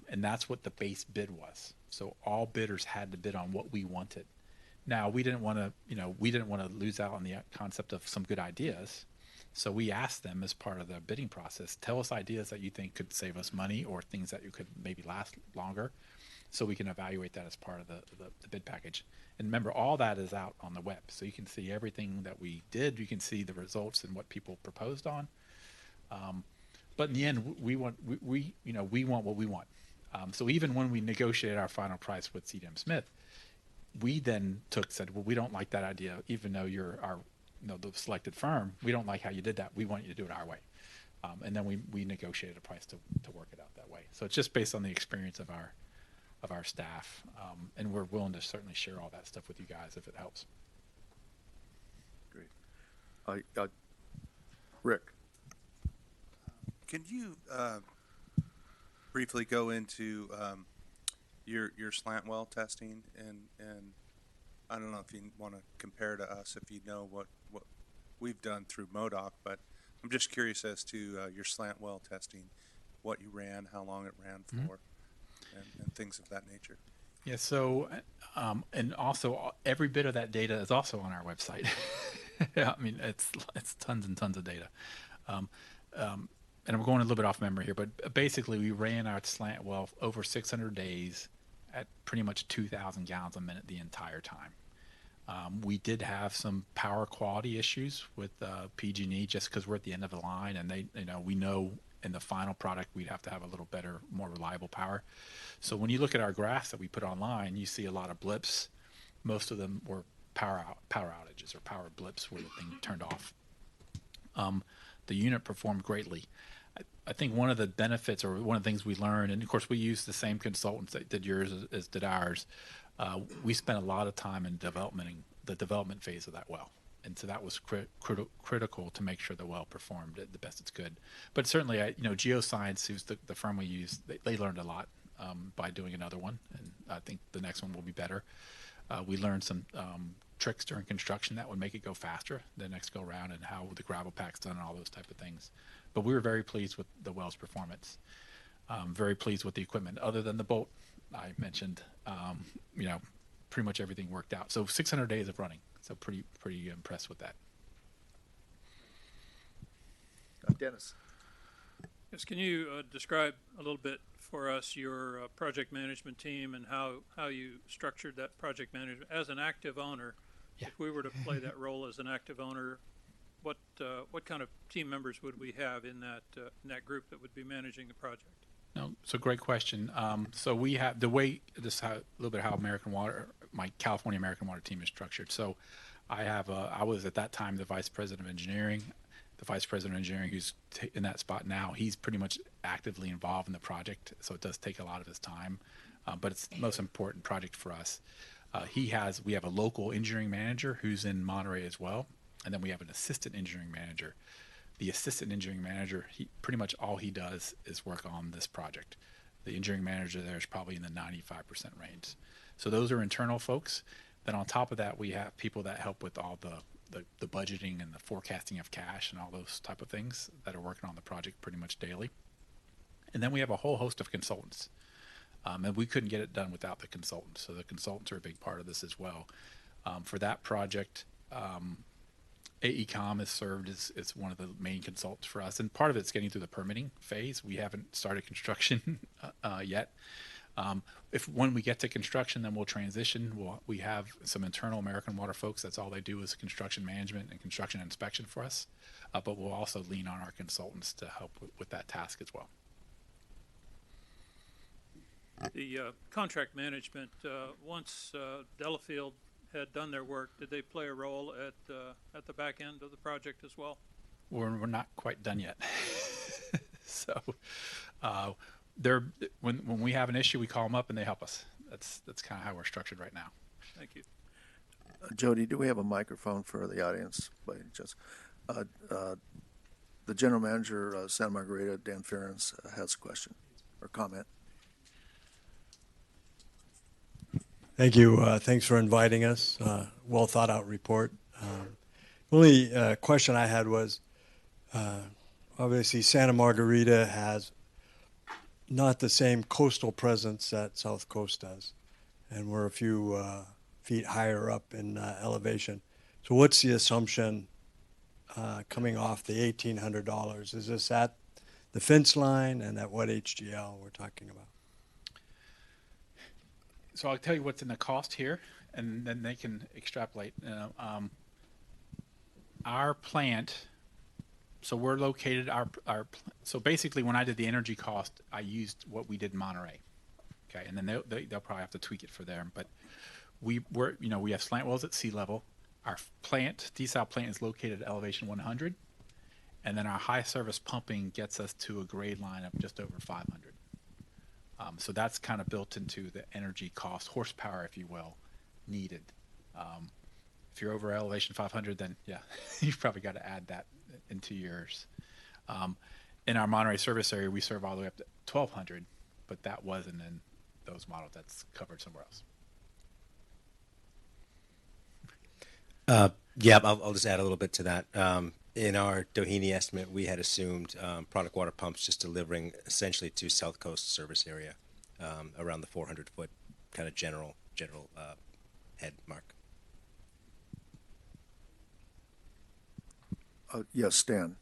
Speaker 6: And that's what the base bid was. So all bidders had to bid on what we wanted. Now, we didn't want to lose out on the concept of some good ideas. So we asked them as part of the bidding process, tell us ideas that you think could save us money or things that you could maybe last longer, so we can evaluate that as part of the bid package. And remember, all that is out on the web, so you can see everything that we did. You can see the results and what people proposed on. But in the end, we want what we want. So even when we negotiated our final price with C.D.M. Smith, we then said, well, we don't like that idea, even though you're the selected firm. We don't like how you did that. We want you to do it our way. And then we negotiated a price to work it out that way. So it's just based on the experience of our staff, and we're willing to certainly share all that stuff with you guys if it helps.
Speaker 1: Great. Rick?
Speaker 7: Can you briefly go into your slant well testing, and I don't know if you want to compare to us, if you know what we've done through MODOC, but I'm just curious as to your slant well testing, what you ran, how long it ran for, and things of that nature.
Speaker 6: Yeah, so, and also every bit of that data is also on our website. Yeah, I mean, it's tons and tons of data. And I'm going a little bit off memory here, but basically we ran our slant well over 600 days at pretty much 2,000 gallons a minute the entire time. We did have some power quality issues with PG&E just because we're at the end of the line, and we know in the final product we'd have to have a little better, more reliable power. So when you look at our graphs that we put online, you see a lot of blips. Most of them were power outages or power blips where the thing turned off. The unit performed greatly. I think one of the benefits, or one of the things we learned, and of course we used the same consultants that did yours as did ours. We spent a lot of time in the development phase of that well, and so that was critical to make sure the well performed at the best it's could. But certainly, Geoscience, who's the firm we use, they learned a lot by doing another one, and I think the next one will be better. We learned some tricks during construction that would make it go faster the next go around, and how the gravel pack's done and all those type of things. But we were very pleased with the well's performance. Very pleased with the equipment. Other than the bolt I mentioned, pretty much everything worked out. So 600 days of running. So pretty impressed with that.
Speaker 1: Dennis.
Speaker 8: Yes, can you describe a little bit for us your project management team and how you structured that project management as an active owner?
Speaker 6: Yeah.
Speaker 8: If we were to play that role as an active owner, what kind of team members would we have in that group that would be managing the project?
Speaker 6: No, so great question. So we have a little bit how American Water, my California American Water team is structured. So I was at that time the vice president of engineering. The vice president of engineering who's in that spot now, he's pretty much actively involved in the project. So it does take a lot of his time, but it's the most important project for us. We have a local engineering manager who's in Monterey as well. And then we have an assistant engineering manager. The assistant engineering manager, pretty much all he does is work on this project. The engineering manager there is probably in the 95% range. So those are internal folks. Then on top of that, we have people that help with all the budgeting and the forecasting of cash and all those type of things that are working on the project pretty much daily. And then we have a whole host of consultants. And we couldn't get it done without the consultants. So the consultants are a big part of this as well. For that project, AECOM has served as one of the main consultants for us, and part of it's getting through the permitting phase. We haven't started construction yet. When we get to construction, then we'll transition. We have some internal American Water folks. That's all they do is construction management and construction inspection for us. But we'll also lean on our consultants to help with that task as well.
Speaker 8: The contract management, once Delafield had done their work, did they play a role at the back end of the project as well?
Speaker 6: We're not quite done yet. So when we have an issue, we call them up and they help us. That's kind of how we're structured right now.
Speaker 8: Thank you.
Speaker 1: Jody, do we have a microphone for the audience? By just the general manager of Santa Margarita, Dan Ferens, has a question or comment.
Speaker 10: Thank you. Thanks for inviting us. Well thought out report. Only question I had was, obviously Santa Margarita has not the same coastal presence that South Coast does, and we're a few feet higher up in elevation. So what's the assumption coming off the $1,800? Is this at the fence line, and at what HGL we're talking about?
Speaker 6: So I'll tell you what's in the cost here, and then they can extrapolate. Our plant, so we're located, so basically when I did the energy cost, I used what we did in Monterey. Okay, and then they'll probably have to tweak it for them. But we have slant wells at sea level. Our plant, desal plant, is located at elevation 100. And then our high service pumping gets us to a grade line of just over 500. So that's kind of built into the energy cost, horsepower, if you will, needed. If you're over elevation 500, then yeah, you've probably got to add that into yours. In our Monterey service area, we serve all the way up to 1,200, but that wasn't in those models. That's covered somewhere else.
Speaker 11: Yeah, I'll just add a little bit to that. In our Doheny estimate, we had assumed product water pumps just delivering essentially to South Coast service area, around the 400-foot kind of general head mark.
Speaker 1: Yes, Stan.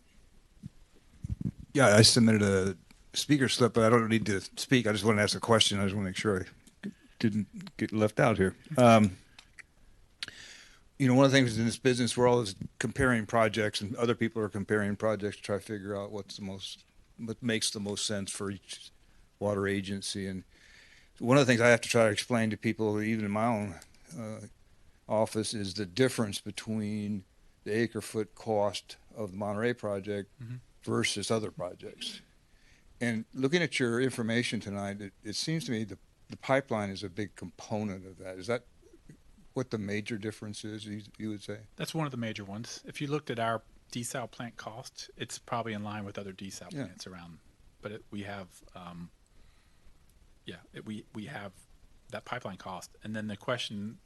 Speaker 4: Yeah, I submitted a speaker slip, but I don't need to speak. I just want to ask a question. I just want to make sure I didn't get left out here. One of the things in this business, we're always comparing projects, and other people are comparing projects to try to figure out what makes the most sense for each water agency. And one of the things I have to try to explain to people, even in my own office, is the difference between the acre-foot cost of the Monterey project versus other projects. And looking at your information tonight, it seems to me the pipeline is a big component of that. Is that what the major difference is, you would say?
Speaker 6: That's one of the major ones. If you looked at our desal plant cost, it's probably in line with other desal plants around. But we have, we have that pipeline cost. And then the question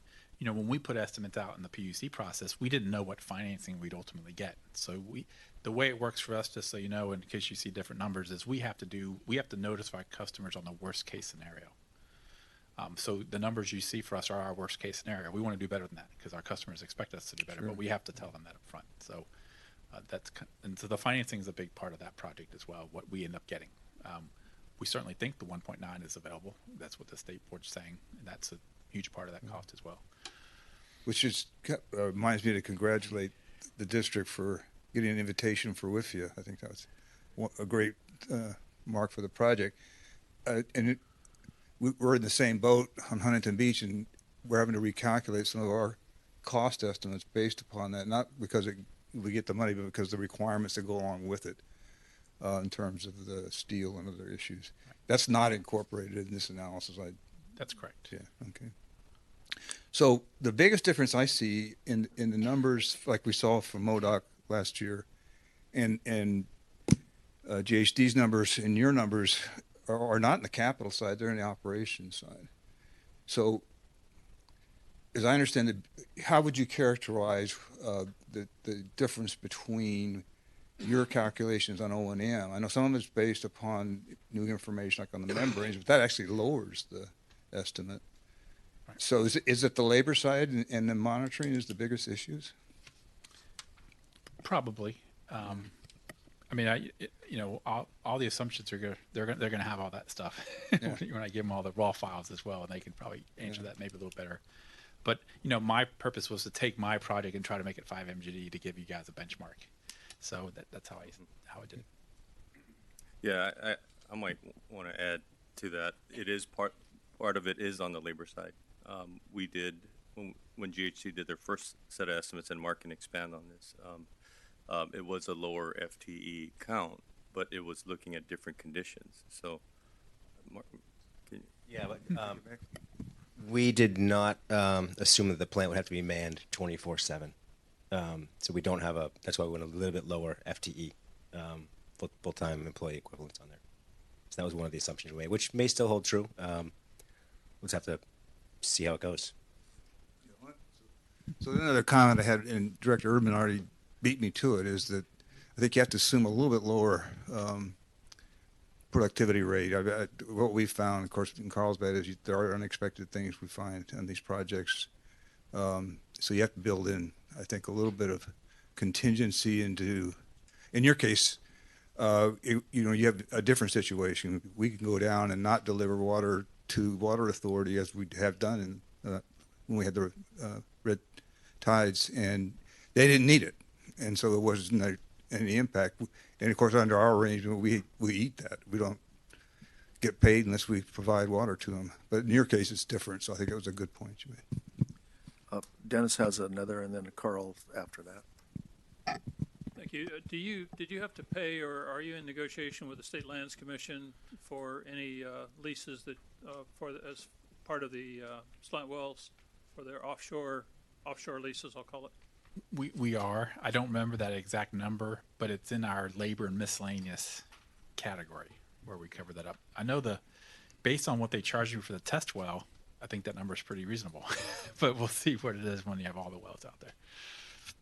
Speaker 6: when we put estimates out in the PUC process, we didn't know what financing we'd ultimately get. So the way it works for us, just so you know, in case you see different numbers, is we have to notify customers on the worst case scenario. So the numbers you see for us are our worst case scenario. We want to do better than that because our customers expect us to do better, but we have to tell them that up front. So so the financing is a big part of that project as well, what we end up getting. We certainly think the 1.9 is available. That's what the state board's saying, and that's a huge part of that cost as well.
Speaker 4: Which just reminds me to congratulate the district for getting an invitation for WIFIA. I think that was a great mark for the project. We're in the same boat on Huntington Beach, and we're having to recalculate some of our cost estimates based upon that, not because we get the money, but because the requirements that go along with it in terms of the steel and other issues. That's not incorporated in this analysis.
Speaker 6: That's correct.
Speaker 4: Yeah, okay. So the biggest difference I see in the numbers, like we saw from MODOC last year, and GHD's numbers and your numbers are not in the capital side; they're in the operations side. So, as I understand it, how would you characterize the difference between your calculations on O&M? I know some of it's based upon new information, like on the membranes, but that actually lowers the estimate. So is it the labor side and the monitoring is the biggest issues?
Speaker 6: Probably. I mean, all the assumptions they're gonna have all that stuff when I give them all the raw files as well, and they can probably answer that maybe a little better. But my purpose was to take my project and try to make it 5 MGD to give you guys a benchmark. So that's how I did it.
Speaker 3: Yeah, I might want to add to that. It is part of it is on the labor side. We did when GHC did their first set of estimates, and Mark can expand on this. It was a lower FTE count, but it was looking at different conditions. So, Mark,
Speaker 11: but we did not assume that the plant would have to be manned 24/7. So we don't have that's why we went a little bit lower FTE, full-time employee equivalents on there. So that was one of the assumptions we made, which may still hold true. We'll just have to see how it goes.
Speaker 4: So another comment I had, and Director Erdman already beat me to it, is that I think you have to assume a little bit lower productivity rate. What we found, of course, in Carlsbad is there are unexpected things we find on these projects. So you have to build in, I think, a little bit of contingency into, in your case, you have a different situation. We can go down and not deliver water to Water Authority as we have done when we had the red tides, and they didn't need it, and so there wasn't any impact. And of course, under our arrangement, we eat that. We don't get paid unless we provide water to them. But in your case, it's different. So I think it was a good point you made.
Speaker 1: Dennis has another, and then Carl after that.
Speaker 8: Thank you. Did you have to pay, or are you in negotiation with the State Lands Commission for any leases that as part of the slant wells for their offshore leases? I'll call it.
Speaker 6: We are. I don't remember that exact number, but it's in our labor and miscellaneous category where we cover that up. I know based on what they charge you for the test well, I think that number is pretty reasonable, but we'll see what it is when you have all the wells out there.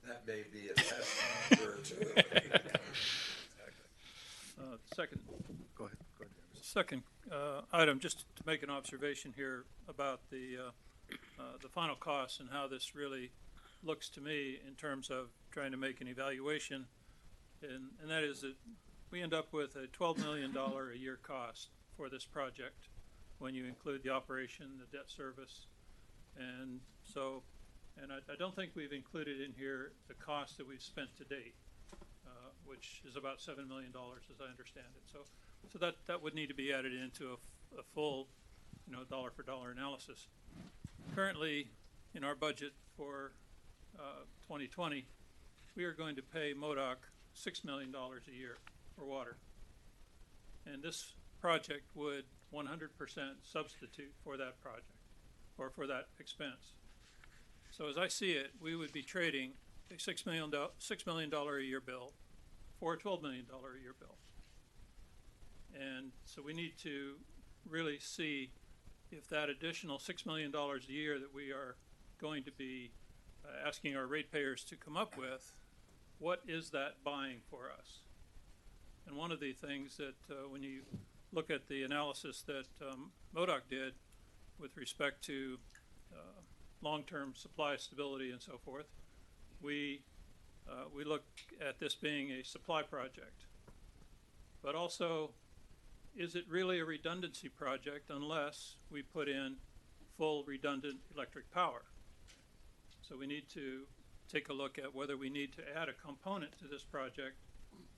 Speaker 2: That may be a test number too.
Speaker 8: Second.
Speaker 1: Go ahead, Dennis.
Speaker 8: Second item, just to make an observation here about the final costs and how this really looks to me in terms of trying to make an evaluation, and that is that we end up with a $12 million a year cost for this project when you include the operation, the debt service, and so, and I don't think we've included in here the cost that we've spent to date, which is about $7 million as I understand it. So that would need to be added into a full, dollar for dollar analysis. Currently, in our budget for 2020, we are going to pay MODOC $6 million a year for water. And this project would 100% substitute for that project or for that expense. So as I see it, we would be trading a $6 million a year bill for a $12 million a year bill. And so we need to really see if that additional $6 million a year that we are going to be asking our ratepayers to come up with, what is that buying for us? And one of the things that when you look at the analysis that MODOC did with respect to long-term supply stability and so forth, we look at this being a supply project. But also, is it really a redundancy project unless we put in full redundant electric power? So we need to take a look at whether we need to add a component to this project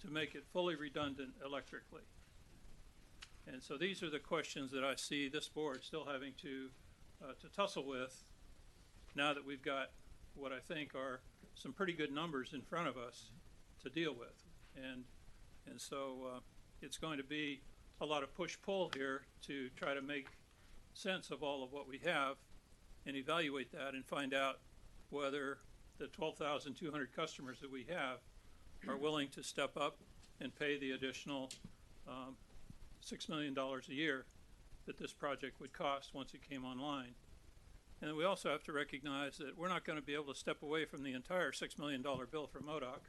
Speaker 8: to make it fully redundant electrically. And so these are the questions that I see this board still having to tussle with now that we've got what I think are some pretty good numbers in front of us to deal with. And so it's going to be a lot of push-pull here to try to make sense of all of what we have and evaluate that and find out whether the 12,200 customers that we have are willing to step up and pay the additional $6 million a year that this project would cost once it came online. And we also have to recognize that we're not going to be able to step away from the entire $6 million bill for MODOC,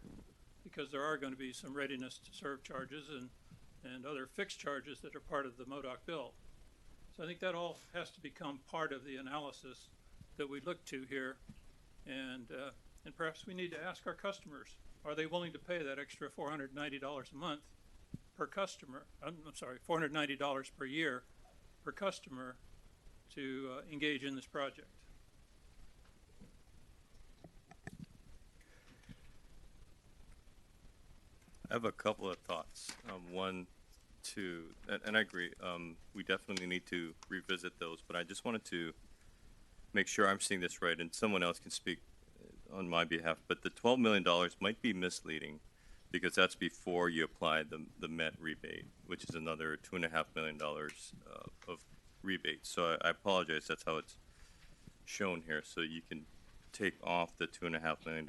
Speaker 8: because there are going to be some readiness to serve charges and other fixed charges that are part of the MODOC bill. So I think that all has to become part of the analysis that we look to here. And perhaps we need to ask our customers, are they willing to pay that extra $490 a month per customer? I'm sorry, $490 per year per customer to engage in this project.
Speaker 3: I have a couple of thoughts. One, two, and I agree. We definitely need to revisit those, but I just wanted to make sure I'm seeing this right, and someone else can speak on my behalf. But the $12 million might be misleading, because that's before you apply the MET rebate, which is another $2.5 million of rebate. So I apologize. That's how it's shown here. So you can take off the $2.5 million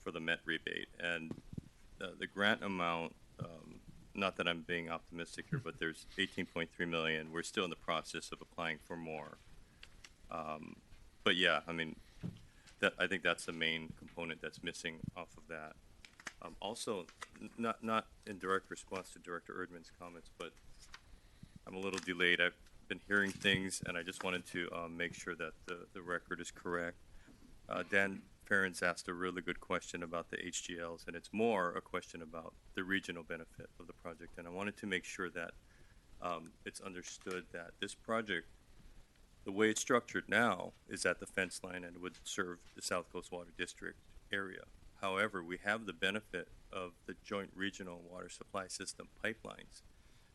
Speaker 3: for the MET rebate, and the grant amount. Not that I'm being optimistic here, but there's 18.3 million. We're still in the process of applying for more. But yeah, I mean, I think that's the main component that's missing off of that. Also, not in direct response to Director Erdman's comments, but I'm a little delayed. I've been hearing things, and I just wanted to make sure that the record is correct. Dan Farron's asked a really good question about the HGLs, and it's more a question about the regional benefit of the project. And I wanted to make sure that it's understood that this project, the way it's structured now, is at the fence line and would serve the South Coast Water District area. However, we have the benefit of the joint regional water supply system pipelines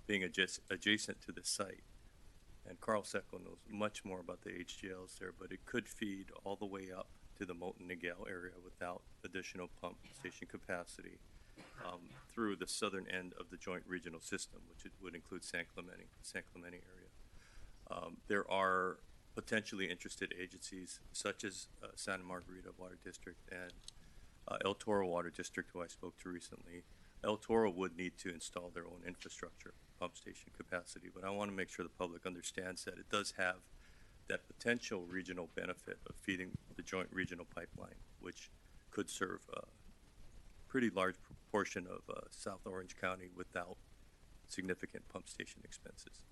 Speaker 3: being adjacent to the site. And Carl Seckel knows much more about the HGLs there, but it could feed all the way up to the Moulton-Niguel area without additional pump station capacity through the southern end of the joint regional system, which would include San Clemente area. There are potentially interested agencies such as Santa Margarita Water District and El Toro Water District, who I spoke to recently. El Toro would need to install their own infrastructure, pump station capacity, but I want to make sure the public understands that it does have that potential regional benefit of feeding the joint regional pipeline, which could serve a pretty large proportion of South Orange County without significant pump station expenses.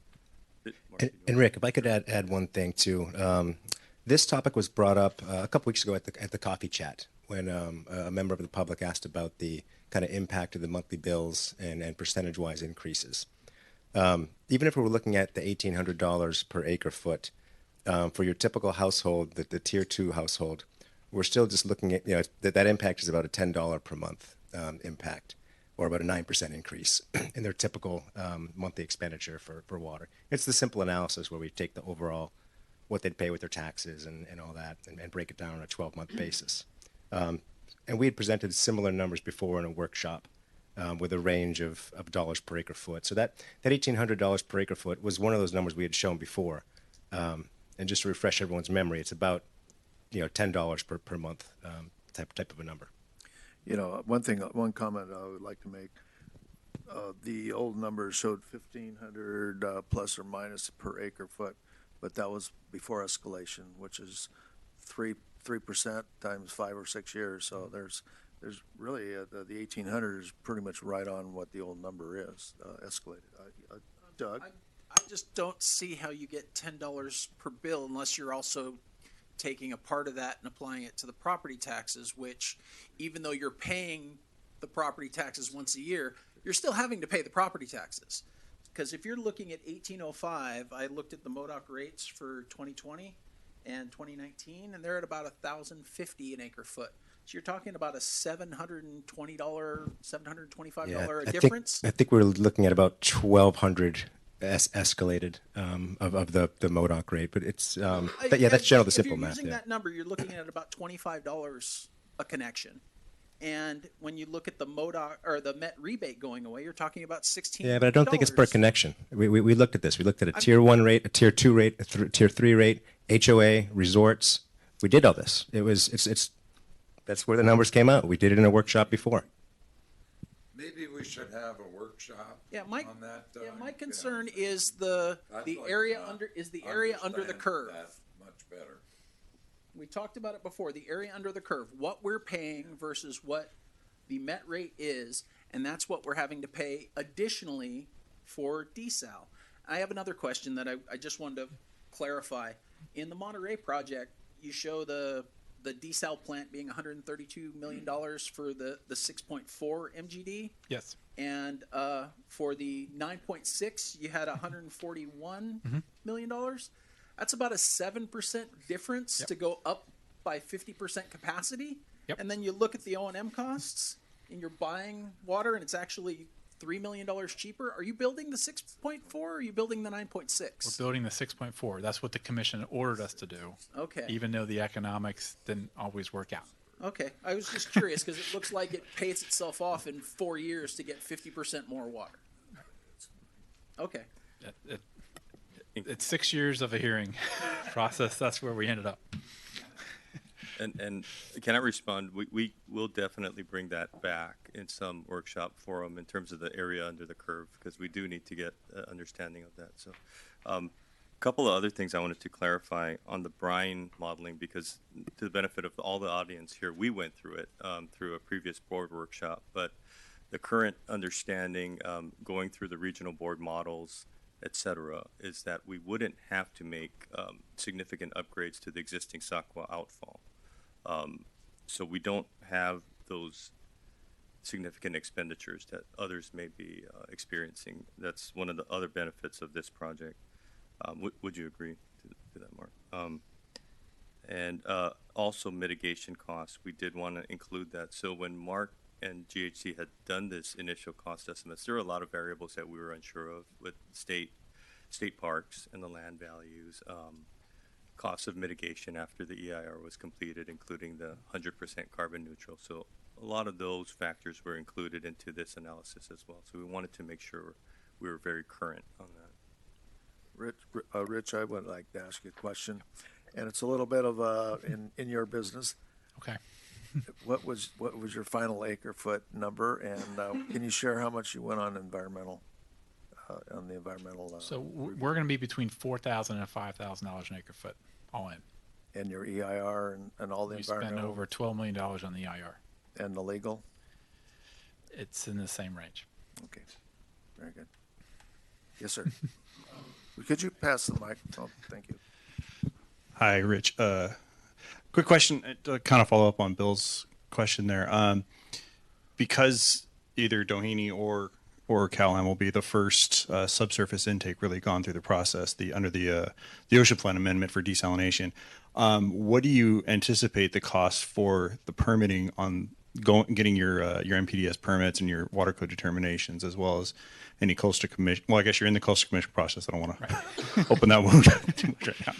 Speaker 11: And Rick, if I could add one thing too. This topic was brought up a couple weeks ago at the coffee chat when a member of the public asked about the kind of impact of the monthly bills and percentage-wise increases. Even if we were looking at the $1,800 per acre foot, for your typical household, the tier 2 household, we're still just looking at, that impact is about a $10 per month impact, or about a 9% increase in their typical monthly expenditure for water. It's the simple analysis where we take the overall, what they'd pay with their taxes and all that, and break it down on a 12-month basis. And we had presented similar numbers before in a workshop with a range of dollars per acre foot. So that $1,800 per acre foot was one of those numbers we had shown before. And just to refresh everyone's memory, it's about $10 per month type of a number.
Speaker 1: One comment I would like to make. The old numbers showed 1,500 plus or minus per acre foot, but that was before escalation, which is 3% times 5 or 6 years. So there's really, the 1,800 is pretty much right on what the old number is, escalated. Doug?
Speaker 12: I just don't see how you get $10 per bill unless you're also taking a part of that and applying it to the property taxes, which even though you're paying the property taxes once a year, you're still having to pay the property taxes. Because if you're looking at 1805, I looked at the MODOC rates for 2020 and 2019, and they're at about $1,050 an acre foot. So you're talking about a $720, $725 difference.
Speaker 11: I think we're looking at about 1,200 escalated of the MODOC rate, but it's that's general the simple math.
Speaker 12: If you're using that number, you're looking at about $25 a connection. And when you look at the MODOC or the MET rebate going away, you're talking about $16.
Speaker 11: Yeah, but I don't think it's per connection. We looked at this. We looked at a tier 1 rate, a tier 2 rate, a tier 3 rate, HOA, resorts. We did all this. That's where the numbers came out. We did it in a workshop before.
Speaker 2: Maybe we should have a workshop on that.
Speaker 12: My concern is the area under the curve.
Speaker 2: That much better.
Speaker 12: We talked about it before, the area under the curve, what we're paying versus what the MET rate is, and that's what we're having to pay additionally for desal. I have another question that I just wanted to clarify. In the Monterey project, you show the desal plant being $132 million for the 6.4 MGD.
Speaker 6: Yes.
Speaker 12: And for the 9.6, you had $141 million. That's about a 7% difference to go up by 50% capacity.
Speaker 6: Yep.
Speaker 12: And then you look at the O&M costs, and you're buying water, and it's actually $3 million cheaper. Are you building the 6.4 or are you building the 9.6?
Speaker 6: We're building the 6.4. That's what the commission ordered us to do.
Speaker 12: Okay.
Speaker 6: Even though the economics didn't always work out.
Speaker 12: Okay. I was just curious because it looks like it pays itself off in 4 years to get 50% more water. Okay.
Speaker 6: It's 6 years of a hearing process. That's where we ended up.
Speaker 3: And can I respond? We will definitely bring that back in some workshop forum in terms of the area under the curve, because we do need to get understanding of that. So a couple of other things I wanted to clarify on the brine modeling, because to the benefit of all the audience here, we went through it through a previous board workshop, but the current understanding going through the regional board models, et cetera, is that we wouldn't have to make significant upgrades to the existing Sakwa outfall. So we don't have those significant expenditures that others may be experiencing. That's one of the other benefits of this project. Would you agree to that, Mark? And also mitigation costs, we did want to include that. So when Mark and GHC had done this initial cost estimates, there were a lot of variables that we were unsure of with state parks and the land values, costs of mitigation after the EIR was completed, including the 100% carbon neutral. So a lot of those factors were included into this analysis as well. So we wanted to make sure we were very current on that.
Speaker 1: Rich, I would like to ask you a question, and it's a little bit of in your business.
Speaker 6: Okay.
Speaker 1: What was your final acre foot number, and can you share how much you went on environmental? On the environmental.
Speaker 6: So we're going to be between $4,000 and $5,000 an acre foot, all in.
Speaker 1: And your EIR and all the
Speaker 6: We
Speaker 1: environmental.
Speaker 6: spend over $12 million on the EIR.
Speaker 1: And the legal.
Speaker 6: It's in the same range.
Speaker 1: Okay, very good. Yes, sir. Could you pass the microphone? Thank you.
Speaker 13: Hi, Rich. Quick question to kind of follow up on Bill's question there. Because either Doheny or Callahan will be the first subsurface intake really gone through the process under the ocean plan amendment for desalination. What do you anticipate the cost for the permitting on getting your MPDS permits and your water code determinations, as well as any coastal commission? Well, I guess you're in the coastal commission process. I don't want to open that wound too much right now.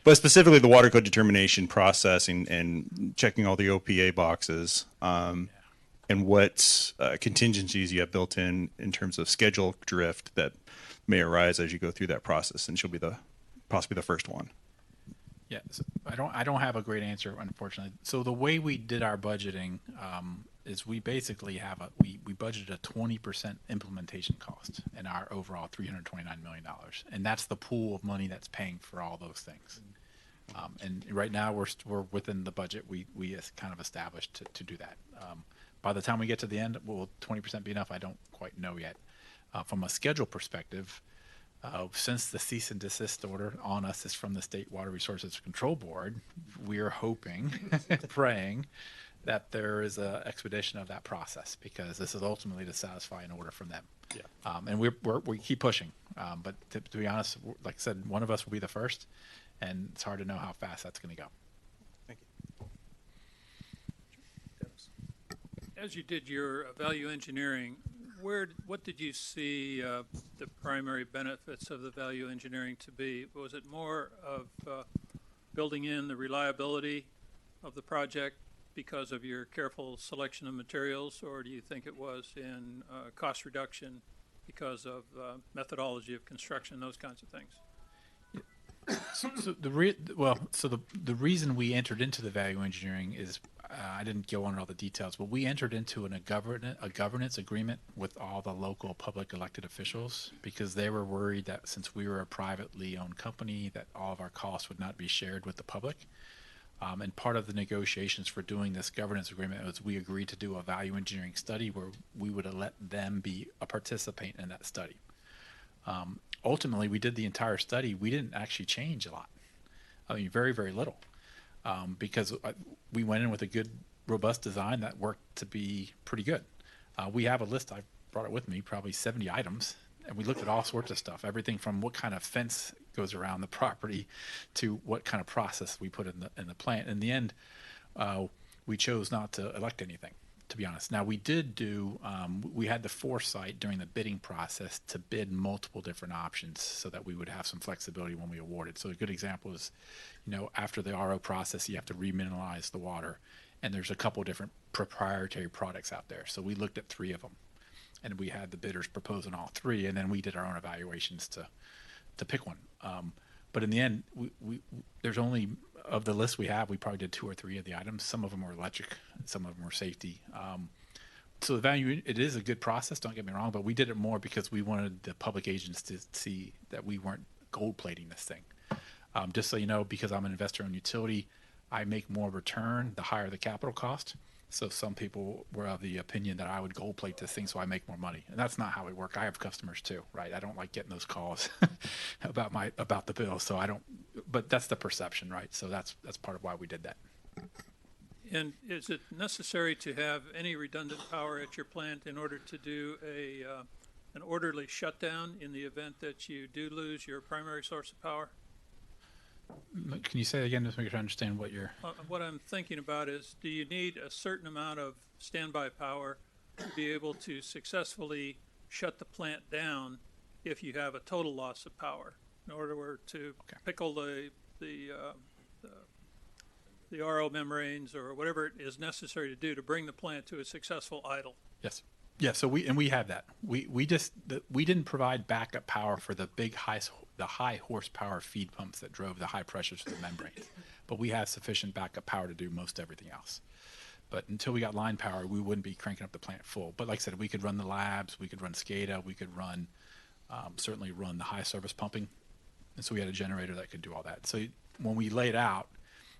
Speaker 13: But specifically the water code determination process and checking all the OPA boxes. And what contingencies you have built in terms of schedule drift that may arise as you go through that process, and she'll be possibly the first one.
Speaker 6: Yeah, so I don't have a great answer, unfortunately. So the way we did our budgeting is we basically have we budgeted a 20% implementation cost in our overall $329 million, and that's the pool of money that's paying for all those things. And right now, we're within the budget we has kind of established to do that. By the time we get to the end, will 20% be enough? I don't quite know yet. From a schedule perspective, since the cease and desist order on us is from the State Water Resources Control Board, we are hoping, praying that there is a expedition of that process, because this is ultimately to satisfy an order from them.
Speaker 13: Yeah.
Speaker 6: And we keep pushing. But to be honest, like I said, one of us will be the first, and it's hard to know how fast that's going to go.
Speaker 13: Thank you.
Speaker 8: As you did your value engineering, what did you see the primary benefits of the value engineering to be? Was it more of building in the reliability of the project because of your careful selection of materials, or do you think it was in cost reduction because of methodology of construction, those kinds of things?
Speaker 6: So the reason we entered into the value engineering is, I didn't go on all the details, but we entered into a governance agreement with all the local public elected officials, because they were worried that since we were a privately owned company, that all of our costs would not be shared with the public. And part of the negotiations for doing this governance agreement was we agreed to do a value engineering study where we would let them be a participant in that study. Ultimately, we did the entire study. We didn't actually change a lot. I mean, very, very little. Because we went in with a good, robust design that worked to be pretty good. We have a list, I brought it with me, probably 70 items, and we looked at all sorts of stuff, everything from what kind of fence goes around the property to what kind of process we put in the plant. In the end, we chose not to elect anything, to be honest. Now, we did we had the foresight during the bidding process to bid multiple different options so that we would have some flexibility when we awarded. So a good example is, after the RO process, you have to remineralize the water, and there's a couple different proprietary products out there. So we looked at 3 of them, and we had the bidders propose on all 3, and then we did our own evaluations to pick one. But in the end, we there's only, of the list we have, we probably did 2 or 3 of the items. Some of them were electric, and some of them were safety. So the value, it is a good process, don't get me wrong, but we did it more because we wanted the public agents to see that we weren't gold plating this thing. Just so you know, because I'm an investor-owned utility, I make more return the higher the capital cost. So some people were of the opinion that I would gold plate this thing so I make more money, and that's not how we work. I have customers too, right? I don't like getting those calls about the bill, so I don't. But that's the perception, right? So that's part of why we did that.
Speaker 8: And is it necessary to have any redundant power at your plant in order to do an orderly shutdown in the event that you do lose your primary source of power?
Speaker 6: Can you say it again, just make sure I understand what you're...
Speaker 8: What I'm thinking about is, do you need a certain amount of standby power to be able to successfully shut the plant down if you have a total loss of power, in order to pickle the RO membranes or whatever it is necessary to do to bring the plant to a successful idle?
Speaker 6: Yes. Yeah, so we have that. We didn't provide backup power for the high horsepower feed pumps that drove the high pressures to the membranes, but we have sufficient backup power to do most everything else. But until we got line power, we wouldn't be cranking up the plant full. But like I said, we could run the labs, we could run SCADA, we could run certainly run the high service pumping, and so we had a generator that could do all that. So when we laid out,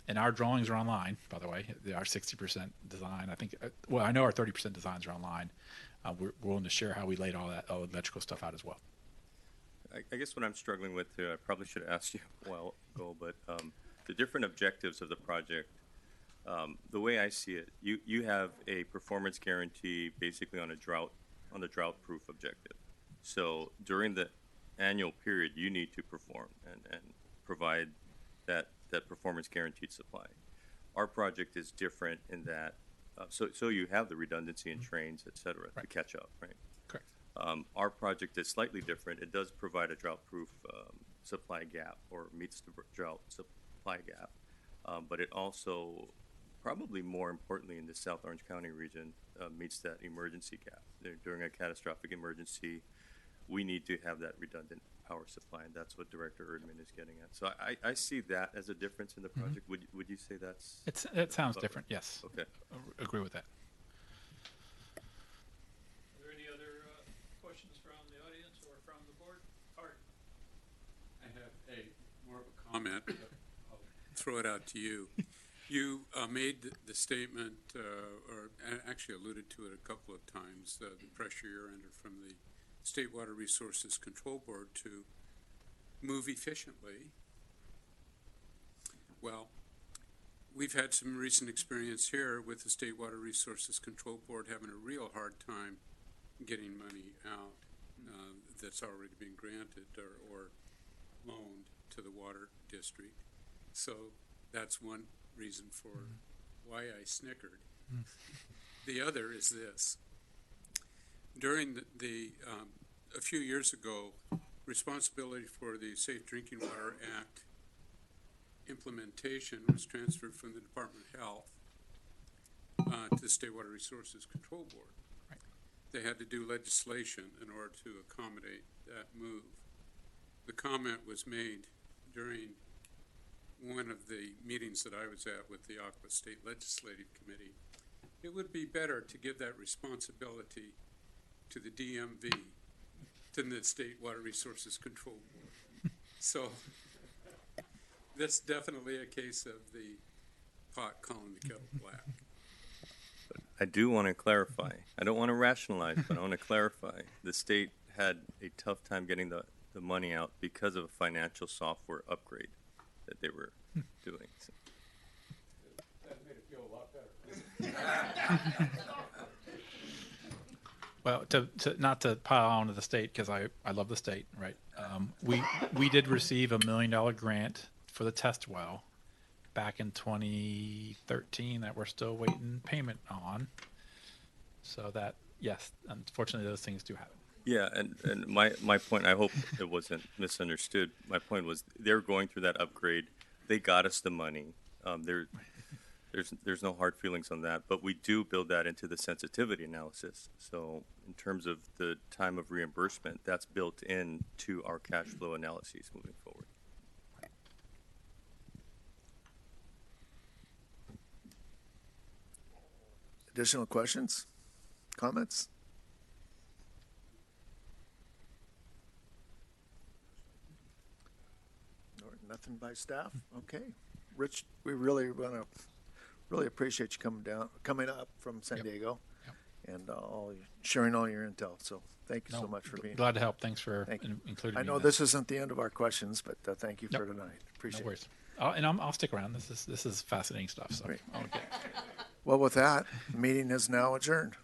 Speaker 6: and our drawings are online, by the way, our 60% design, I think, well, I know our 30% designs are online. We're willing to share how we laid all that electrical stuff out as well.
Speaker 3: I guess what I'm struggling with too, I probably should have asked you a while ago, but the different objectives of the project, the way I see it, you have a performance guarantee basically on the drought-proof objective. So during the annual period, you need to perform and provide that performance guaranteed supply. Our project is different in that, so you have the redundancy in trains, et cetera, to catch up, right?
Speaker 6: Correct.
Speaker 3: Our project is slightly different. It does provide a drought-proof supply gap, or meets the drought supply gap, but it also, probably more importantly in the South Orange County region, meets that emergency gap. During a catastrophic emergency, we need to have that redundant power supply, and that's what Director Erdman is getting at. So I see that as a difference in the project. Would you say that's...
Speaker 6: It sounds different, yes.
Speaker 3: Okay.
Speaker 6: Agree with that.
Speaker 8: Are there any other questions from the audience or from the board? Art?
Speaker 9: I have more of a comment. I'll throw it out to you. You made the statement, or actually alluded to it a couple of times, the pressure you're under from the State Water Resources Control Board to move efficiently. Well, we've had some recent experience here with the State Water Resources Control Board having a real hard time getting money out that's already been granted or loaned to the water district. So that's one reason for why I snickered. The other is this. During a few years ago, responsibility for the Safe Drinking Water Act implementation was transferred from the Department of Health to the State Water Resources Control Board.
Speaker 6: Right.
Speaker 9: They had to do legislation in order to accommodate that move. The comment was made during one of the meetings that I was at with the Aqua State Legislative Committee. It would be better to give that responsibility to the DMV than the State Water Resources Control Board. So that's definitely a case of the pot calling the kettle black.
Speaker 3: I do want to clarify. I don't want to rationalize, but I want to clarify. The state had a tough time getting the money out because of a financial software upgrade that they were doing. So.
Speaker 9: That made it feel a lot better.
Speaker 6: Well, to not to pile on to the state, because I love the state, right? We did receive $1 million grant for the test well back in 2013 that we're still waiting payment on. So that, yes, unfortunately those things do happen.
Speaker 3: Yeah, and my point, I hope it wasn't misunderstood. My point was they're going through that upgrade. They got us the money. There's no hard feelings on that, but we do build that into the sensitivity analysis. So in terms of the time of reimbursement, that's built into our cash flow analyses moving forward.
Speaker 1: Additional questions, comments? Or nothing by staff? Okay. Rich, we really appreciate you coming up from San Diego and sharing all your intel. So thank you so much for being here.
Speaker 6: Glad to help. Thanks for
Speaker 1: Thank you.
Speaker 6: including
Speaker 1: I
Speaker 6: me
Speaker 1: know
Speaker 6: in
Speaker 1: this isn't the end of our questions, but thank you for
Speaker 6: Nope.
Speaker 1: tonight. Appreciate
Speaker 6: No
Speaker 1: it.
Speaker 6: worries. I'll stick around. This is fascinating stuff. So
Speaker 1: Great.
Speaker 6: okay.
Speaker 1: Well, with that, the meeting is now adjourned.